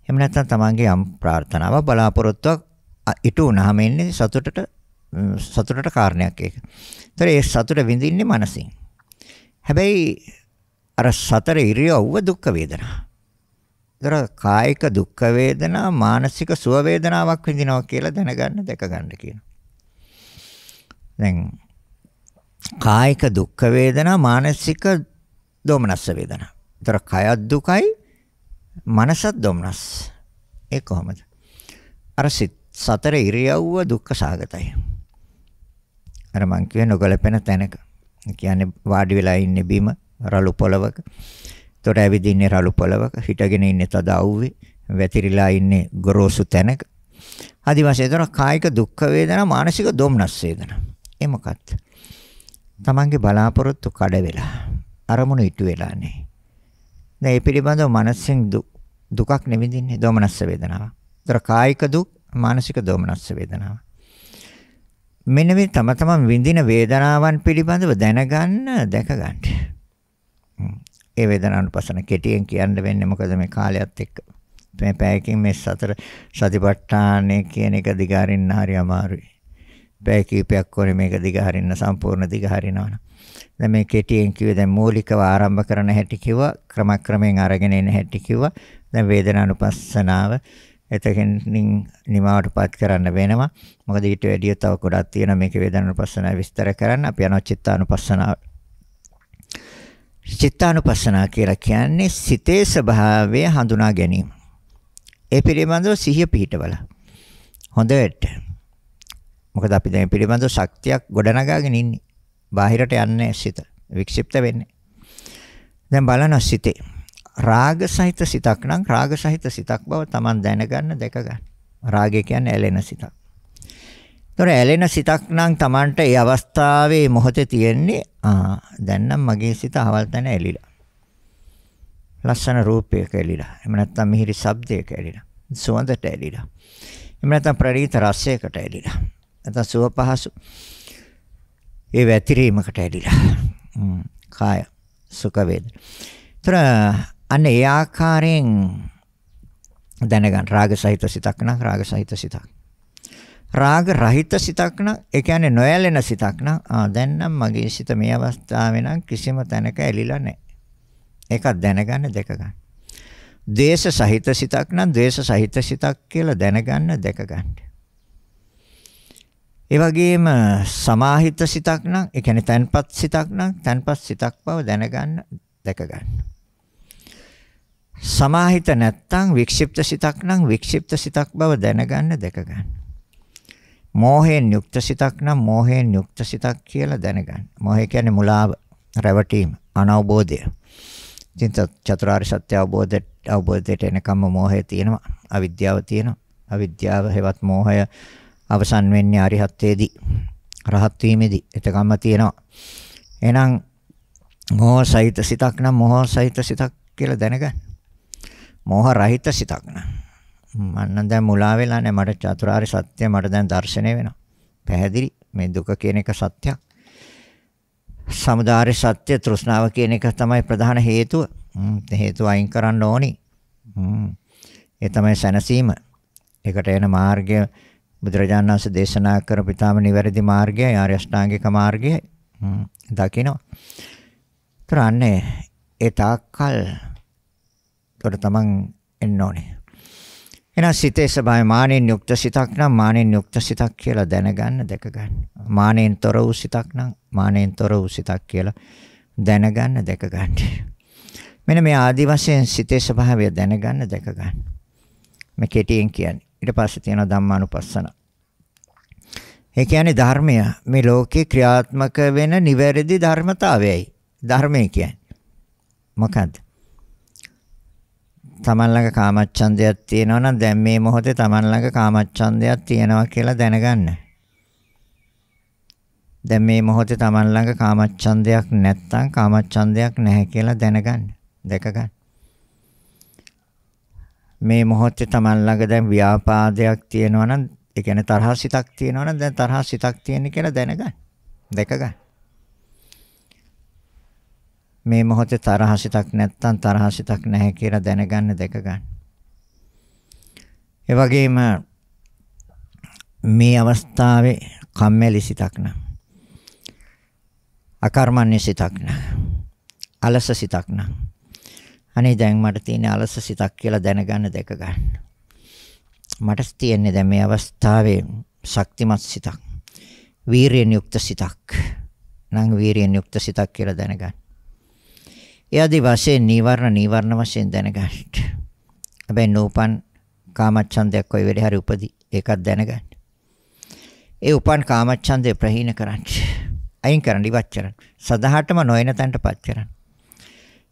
Speaker 1: එහෙම නැත්නම් තමන්ගේ යම් ප්‍රාර්ථනාවක් බලාපොරොත්තුවක් ඉටු වුණාම එන්නේ සතුටට කාරණයක් ඒක. ඒතර ඒ සතුට විඳින්නේ මනසින්. හැබැයි අර සතර ඉරියව්ව දුක් වේදනා. ඒතර කායික දුක් වේදනා මානසික සුව වේදනාවක් විඳිනවා කියලා දැනගන්න දැක ගන්න කියනවා. දැන් කායික දුක් වේදනා මානසික දෝමනස්ස වේදනා. ඒතර කයත් දුකයි මනසත් දෝමනස්. ඒ කොහොමද? අර සතර ඉරියව්ව දුක්ඛ සාගතයි. අර මං කියේ නොගැලපෙන තැනක. කියන්නේ වාඩි වෙලා ඉන්නේ බිම රළු පොළවක. ඒතකොට ඇවිදින්නේ රළු පොළවක. හිටගෙන ඉන්නේ තද අවුවේ. වැතිරිලා ඉන්නේ ගොරෝසු තැනක. ආදි වශයෙන් ඒතර කායික දුක්ඛ වේදනා මානසික දෝමනස් වේදනා. ඒ මොකක්ද? තමන්ගේ බලාපොරොත්තු කඩ වෙලා අරමුණු ඉටු වෙලා නැහැ. දැන් මේ පිළිබඳව මනසෙන් දුකක් නෙවිදින්නේ දෝමනස්ස වේදනාව. ඒතර කායික දුක් මානසික දෝමනස්ස වේදනාව. මෙන්න මේ තම විඳින වේදනාවන් පිළිබඳව දැනගන්න දැක ගන්න. ඒ වේදනානුපස්සන කෙටියෙන් කියන්න වෙන්නේ මොකද මේ කාලයත් එක්ක. මේ පැයකින් මේ සතර සතිපට්ඨානය කියන එක දිගහරින්න හරි අමාරුයි. පැය කීපයක් වරේ මේක දිගහරින්න සම්පූර්ණ දිගහරිනවනේ. දැන් මේ කෙටියෙන් කිව්වේ දැන් මූලිකව ආරම්භ කරන හැටි කිව්වා ක්‍රමක්‍රමයෙන් අරගෙන එන හැටි කිව්වා. දැන් වේදනානුපස්සනාව එතකින් නිමාවටපත් කරන්න වෙනවා. මොකද ඊට වැඩිය තව ගොඩක් තියෙනවා මේක වේදනානුපස්සනාව විස්තර කරන්න. අපි යනවා චිත්තානුපස්සනාව. චිත්තානුපස්සනාව කියලා කියන්නේ සිතේ ස්වභාවය හඳුනා ගැනීම. ඒ පිළිබඳව සිහිය පිහිටවල. හොඳට. මොකද අපි දැන් පිළිබඳව ශක්තියක් ගොඩනගාගෙන ඉන්නේ. බාහිරට යන්නේ සිත. වික්ෂිප්ත වෙන්නේ. දැන් බලන සිතේ රාග සහිත සිතක් නම් රාග සහිත සිතක් බව Taman දැනගන්න දැක ගන්න. රාගය කියන්නේ ඇලෙන සිතක්. ඒතොර ඇලෙන සිතක් නම් Tamanට ඒ අවස්ථාවේ මොහොතේ තියෙන්නේ දැන් නම් මගේ සිත අවල් තැන ඇලිලා. ලස්සන රූපයක ඇලිලා. එහෙම නැත්නම් මිහිරි ශබ්දයක ඇලිලා. සුවඳට ඇලිලා. එහෙම නැත්නම් ප්‍රණීත රසයකට ඇලිලා. නැත්නම් සුව පහසු ඒ වැතිරීමකට ඇලිලා. කාය සුඛ වේදනා. ඒතොර අන්න ඒ ආකාරයෙන් දැනගන්න රාග සහිත සිතක් නම් රාග සහිත සිතක්. රාග රහිත සිතක් නම් ඒ කියන්නේ නොඇලෙන සිතක් නම් දැන් නම් මගේ සිත මේ අවස්ථාවේ නම් කිසිම තැනක ඇලිලා නැහැ. ඒකත් දැනගන්න දැක ගන්න. ද්වේෂ සහිත සිතක් නම් ද්වේෂ සහිත සිතක් කියලා දැනගන්න දැක ගන්න. ඒ වගේම සමාහිත සිතක් නම් ඒ කියන්නේ තන්පත් සිතක් නම් තන්පත් සිතක් බව දැනගන්න දැක ගන්න. සමාහිත නැත්තම් වික්ෂිප්ත සිතක් නම් වික්ෂිප්ත සිතක් බව දැනගන්න දැක ගන්න. මෝහයෙන් යුක්ත සිතක් නම් මෝහයෙන් යුක්ත සිතක් කියලා දැනගන්න. මෝහය කියන්නේ මුලාව, රැවටීම, අනවබෝධය. ඉතින් චතුරාර්ය සත්‍ය අවබෝධයට එනකම්ම මෝහය තියෙනවා, අවිද්‍යාව තියෙනවා. අවිද්‍යාව හේවත් මෝහය අවසන් වෙන්නේ අරිහත්ත්වයේදී, රහත් වීමේදී. එතකම්ම තියෙනවා. එහෙනම් මෝහ සහිත සිතක් නම් මෝහ සහිත සිතක් කියලා දැනගන්න. මෝහ රහිත සිතක් නම් මන්න දැන් මුලා වෙලා නැහැ. මට චතුරාර්ය සත්‍ය මට දැන් දැర్శණය වෙනවා. පැහැදිලි මේ දුක කියන එක සත්‍යයක්. සමුදාය සත්‍ය තෘෂ්ණාව කියන එක තමයි ප්‍රධාන හේතුව. හේතුව අයින් කරන්න ඕනි. ඒ තමයි සැනසීම. ඒකට එන මාර්ගය බුදුරජාණන් වහන්සේ දේශනා කරපු ඊටාම නිවැරදි මාර්ගය ආර්ය අෂ්ටාංගික මාර්ගය දකිනවා. තරන්නේ ඒ තාක්කල් තොර තමන් එන්න ඕනේ. එහෙනම් සිතේ ස්වභාවය මානෙන් යුක්ත සිතක් නම් මානෙන් යුක්ත සිතක් කියලා දැනගන්න දැක ගන්න. මානෙන් තොර වූ සිතක් නම් මානෙන් තොර වූ සිතක් කියලා දැනගන්න දැක ගන්න. මෙන්න මේ ආදි වශයෙන් සිතේ ස්වභාවය දැනගන්න දැක ගන්න. මේ කෙටියෙන් කියන්නේ. ඊට පස්සේ තියෙනවා ධම්මානුපස්සන. ඒ කියන්නේ ධර්මය මේ ලෝකේ ක්‍රියාත්මක වෙන නිවැරදි ධර්මතාවයයි. ධර්මය කියන්නේ මොකද්ද? තමන් ළඟ කාමච්ඡන්දයක් තියෙනවා නම් දැන් මේ මොහොතේ තමන් ළඟ කාමච්ඡන්දයක් තියෙනවා කියලා දැනගන්න. දැන් මේ මොහොතේ තමන් ළඟ කාමච්ඡන්දයක් නැත්තම් කාමච්ඡන්දයක් නැහැ කියලා දැනගන්න. දැක ගන්න. මේ මොහොතේ තමන් ළඟ දැන් ව්‍යාපාදයක් තියෙනවා නම් ඒ කියන්නේ තරහසිතක් තියෙනවා නම් දැන් තරහසිතක් තියෙන කියලා දැනගන්න. දැක ගන්න. මේ මොහොතේ තරහසිතක් නැත්තම් තරහසිතක් නැහැ කියලා දැනගන්න දැක ගන්න. ඒ වගේම මේ අවස්ථාවේ කම්මැලි සිතක් නම් අකර්මණ්‍ය සිතක් නම් අලස සිතක් නම් අනේ දැන් මට තියෙන අලස සිතක් කියලා දැනගන්න දැක ගන්න. මට තියෙන්නේ දැන් මේ අවස්ථාවේ ශක්තිමත් සිතක්. වීරියෙන් යුක්ත සිතක්. නම් වීරියෙන් යුක්ත සිතක් කියලා දැනගන්න. එයාදී වශයෙන් නීවරණ වශයෙන් දැනගන්න. හැබැයි නූපන් කාමච්ඡන්දයක් කොයි වෙලේ හරි උපදී. ඒකත් දැනගන්න. ඒ උපන් කාමච්ඡන්දේ ප්‍රහීන කරන්න. අයින් කරන්න ඉවත් කරන්න. සදාහටම නොයන තැනටපත් කරන්න.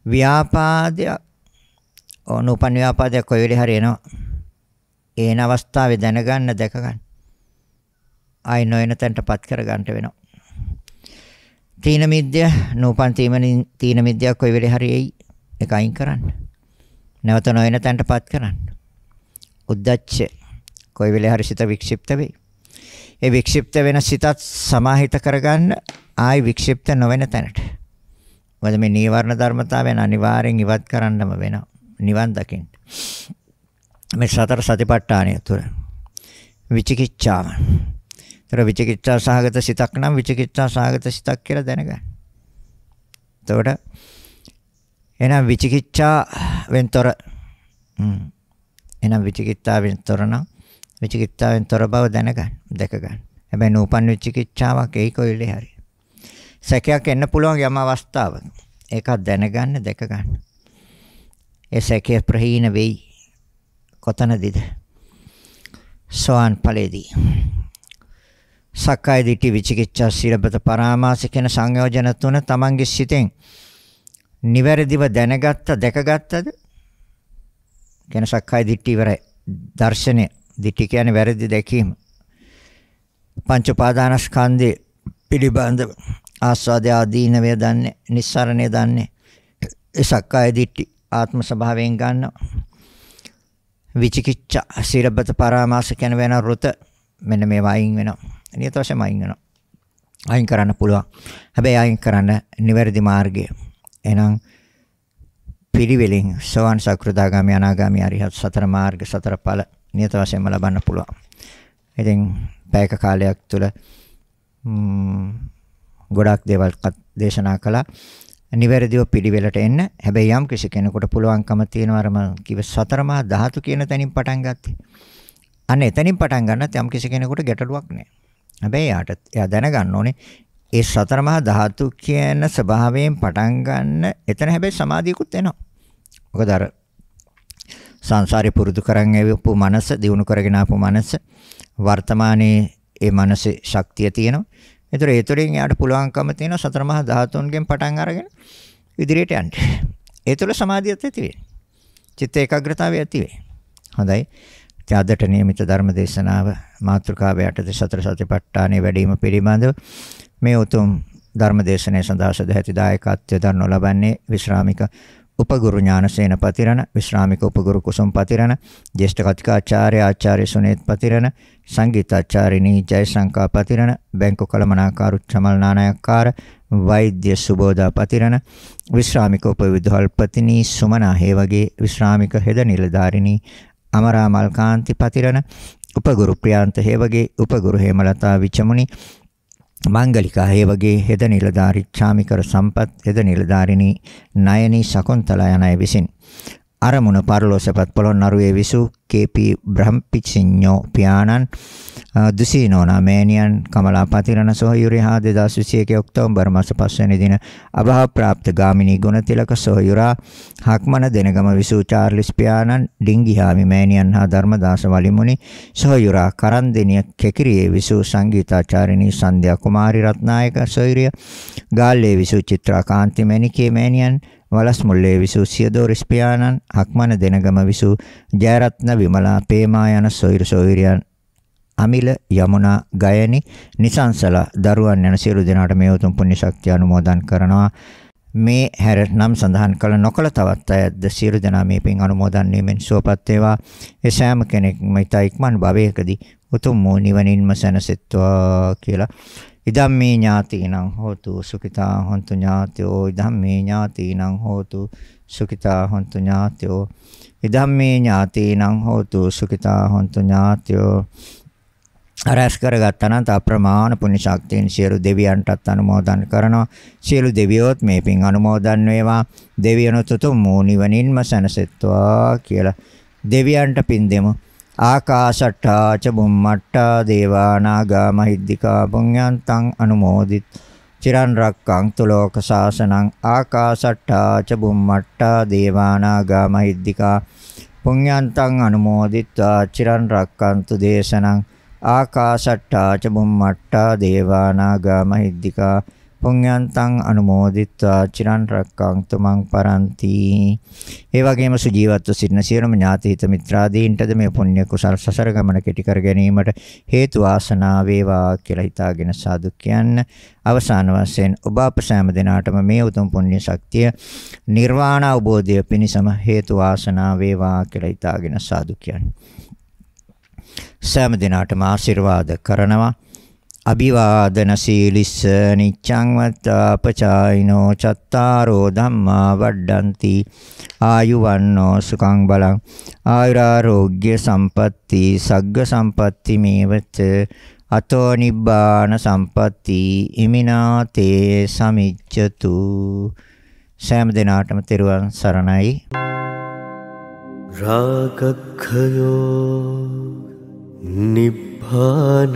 Speaker 1: ව්‍යාපාදය නූපන් ව්‍යාපාදයක් කොයි වෙලේ හරි එනවා. ඒන අවස්ථාවේ දැනගන්න දැක ගන්න. ආයි නොයන තැනටපත් කර ගන්නට වෙනවා. තීන මිද්‍ය නූපන් තීන මිද්‍යාවක් කොයි වෙලේ හරි එයි. ඒක අයින් කරන්න. නැවත නොයන තැනටපත් කරන්න. උද්දච්ච කොයි වෙලේ හරි සිත වික්ෂිප්ත වෙයි. ඒ වික්ෂිප්ත වෙන සිතත් සමාහිත කරගන්න ආයි වික්ෂිප්ත නොවන තැනට. මොකද මේ නීවරණ ධර්මතාවයන් අනිවාර්යෙන් ඉවත් කරන්නම වෙනවා. නිවන් දකින්න. මේ සතර සතිපට්ඨානය තුළ විචිකිච්ඡාව. තර විචිකිච්ඡා සහගත සිතක් නම් විචිකිච්ඡා සහගත සිතක් කියලා දැනගන්න. එතකොට එහෙනම් විචිකිච්ඡාවෙන්තර එහෙනම් විචිකිච්ඡාවෙන්තර බව දැනගන්න, දැක ගන්න. හැබැයි නූපන් විචිකිච්ඡාවක් ඒයි කොයිලේ හරි. සැකයක් එන්න පුළුවන් යම් අවස්ථාවක. ඒකත් දැනගන්න, දැක ගන්න. ඒ සැකය ප්‍රහීන වෙයි. කොතනදීද? සෝවාන් ඵලයේදී. සක්කාය දිට්ඨි විචිකිච්ඡා සීලබ්බත පරාමාස කියන සංයෝජන තුන තමන්ගේ සිතෙන් නිවැරදිව දැනගත්ත, දැකගත්තද? කියන සක්කාය දිට්ඨි ඉවරයි. දර්ශනය දිට්ඨි කියන්නේ වැරදි දැකීම. පංච උපාදානස්කන්ධේ පිළිබඳ ආස්වාදය ආදීනවය දන්නේ, නිස්සරණය දන්නේ. ඒ සක්කාය දිට්ඨි ආත්ම ස්වභාවයෙන් ගන්නවා. විචිකිච්ඡා සීලබ්බත පරාමාස කියන වෙන රුත මෙන්න මේවා අයින් වෙනවා. නියත වශයෙන්ම අයින් වෙනවා. අයින් කරන්න පුළුවන්. හැබැයි අයින් කරන්න නිවැරදි මාර්ගය. එහෙනම් පිළිවෙලින් සෝවාන් සකෘදාගාමි අනාගාමි අරිහත් සතර මාර්ග සතර ඵල නියත වශයෙන්ම ලබන්න පුළුවන්. ඉතින් පැයක කාලයක් තුළ ගොඩක් දේවල් දේශනා කළා. නිවැරදිව පිළිවෙලට එන්න. හැබැයි යම් කිසි කෙනෙකුට පුළුවන්කම තියෙනවා අර මම කිව්ව සතර මහා ධාතු කියන තැනින් පටන් ගත්තේ. අන්න එතනින් පටන් ගන්නත් යම් කිසි කෙනෙකුට ගැටලුවක් නැහැ. හැබැයි එයා දැනගන්න ඕනේ ඒ සතර මහා ධාතු කියන ස්වභාවයෙන් පටන් ගන්න එතන හැබැයි සමාධියකුත් එනවා. මොකද අර සංසාරේ පුරුදු කරන් ආපු මනස, දියුණු කරගෙන ආපු මනස වර්තමානයේ ඒ මනසේ ශක්තිය තියෙනවා. ඒතර ඒ තුළින් යාට පුළුවන්කම තියෙනවා සතර මහා ධාතුන්ගෙන් පටන් අරගෙන ඉදිරියට යන්න. ඒ තුළ සමාධියත් ඇති වෙයි. චිත්ත ඒකාග්‍රතාවය ඇති වෙයි. හොඳයි. අදට නියමිත ධර්ම දේශනාව මාතෘකාව යටතේ සතර සතිපට්ඨානයේ වැඩිම පිළිබඳව මේ උතුම් ධර්ම දේශනාව සඳහා සදැහැති දායකත්වය දරනු ලබන්නේ විශ්‍රාමික උපගුරු ඥානසේන පතිරණ, විශ්‍රාමික උපගුරු කුසුම් පතිරණ, ජ්‍යෙෂ්ඨ කතිකාචාර්ය ආචාර්ය සුනේත් පතිරණ, සංගීතාචාර්යිනී ජයසංකා පතිරණ, බැංකු කළමනාකාරු චමල් නානායක්කාර, වෛද්‍ය සුබෝධා පතිරණ, විශ්‍රාමික උපවිදුහල්පතිනී සුමනා හේවගේ, විශ්‍රාමික හෙද නිලධාරිනී අමරා මල්කාන්ති පතිරණ, උපගුරු ප්‍රියාන්ත හේවගේ, උපගුරු හේමලතා විචමුනි, මංගලිකා හේවගේ, හෙද නිලධාරි චාමිකර සම්පත්, හෙද නිලධාරිනී නයනී ශකුන්තලා යන අය විසින් අරමුණ පරලෝසපත් පොළොන්නරුවේ විසු කේ.පී. බ්‍රහ්මපිච්චිඤ්ඤෝ පියාණන් දුසීනෝනා මෑණියන් කමලා පතිරණ සොහයුරේ හා 2021 ඔක්තෝබර් මාස 5 වෙනි දින අභාව ප්‍රාප්ත ගාමිණී ගුණතිලක සොහයුරා හක්මන දෙනගම විසු චාර්ලිස් පියාණන් ඩිංගිහාමි මෑණියන් හා ධර්මදාස වලිමුනි සොහයුරා කරන්දෙනිය කෙකිරියේ විසු සංගීතාචාර්යිනී සන්ධ්‍යා කුමාරි රත්නායක සොයුරිය ගාල්ලේ විසු චිත්‍රා කාන්ති මණිකේ මෑණියන් වලස් මුල්ලේ විසු සියදෝරිස් පියාණන් හක්මන දෙනගම විසු ජයරත්න විමලා පේමා යන සොයුරියන් අමිල යමුනා ගයනි නිසංසලා දරුවන් යන සියලු දෙනාට මේ උතුම් පුණ්‍ය ශක්තිය අනුමෝදන් කරනවා. මේ හැර නම් සඳහන් කළ නොකල තවත් අයද සියලු දෙනා මේ පින් අනුමෝදන් වීමෙන් සුවපත් වේවා. ඒ සෑම කෙනෙක්ම ඉක්මන් භවයකදී උතුම් වූ නිවනින්ම සැනසෙත්වා කියලා. ඉදම්මේ ඥාතිනං හෝතු සුඛිතා හොන්තු ඥාතයෝ. ඉදම්මේ ඥාතිනං හෝතු සුඛිතා හොන්තු ඥාතයෝ. ඉදම්මේ ඥාතිනං හෝතු සුඛිතා හොන්තු ඥාතයෝ. රැස් කරගත්තා නම් අප්‍රමාණ පුණ්‍ය ශක්තියෙන් සියලු දෙවියන්ටත් අනුමෝදන් කරනවා. සියලු දෙවියොත් මේ පින් අනුමෝදන් වේවා. දෙවියනොත් උතුම් වූ නිවනින්ම සැනසෙත්වා කියලා දෙවියන්ට පින් දෙමු. ආකාශට්ටා ච බුම්මට්ටා දේවා නාග මහිද්దికා පුඤ්ඤන්තං අනුමෝදිත චිරන් රක්ඛන්තු ලෝක සාසනං. ආකාශට්ටා ච බුම්මට්ටා දේවා නාග මහිද්దికා පුඤ්ඤන්තං අනුමෝදිත්වා චිරන් රක්ඛන්තු දේශනං. ආකාශට්ටා ච බුම්මට්ටා දේවා නාග මහිද්దికා පුඤ්ඤන්තං අනුමෝදිත්වා චිරන් රක්ඛන්තු මං පරන්ති. ඒ වගේම සුජීවත්ව සිටින සියලුම ඥාති හිත මිත්‍රාදීන්ටද මේ පුණ්‍ය කුසල් සසර ගමන කෙටි කර ගැනීමට හේතු වාසනා වේවා කියලා හිතාගෙන සාදු කියන්න. අවසාන වශයෙන් ඔබ අප සෑම දිනාටම මේ උතුම් පුණ්‍ය ශක්තිය නිර්වාණ අවබෝධය පිණිසම හේතු වාසනා වේවා කියලා හිතාගෙන සාදු කියන්න. සෑම දිනාටම ආශිර්වාද කරනවා. අභිවාදන සීලිස්ස නිච්ඡං වත්තාපචායිනෝ චත්තාරෝ ධම්මා වඩ්ඩಂತಿ ආයුවන්නෝ සුඛං බලං ආයුරාෝග්‍ය සම්පatti සග්ග සම්පatti මේවච අතෝ නිබ්බාන සම්පatti ඉමිනාතේ සමිච්ඡතු. සෑම දිනාටම තෙරුවන් සරණයි. රාගක්ඛයෝ නිබ්බානං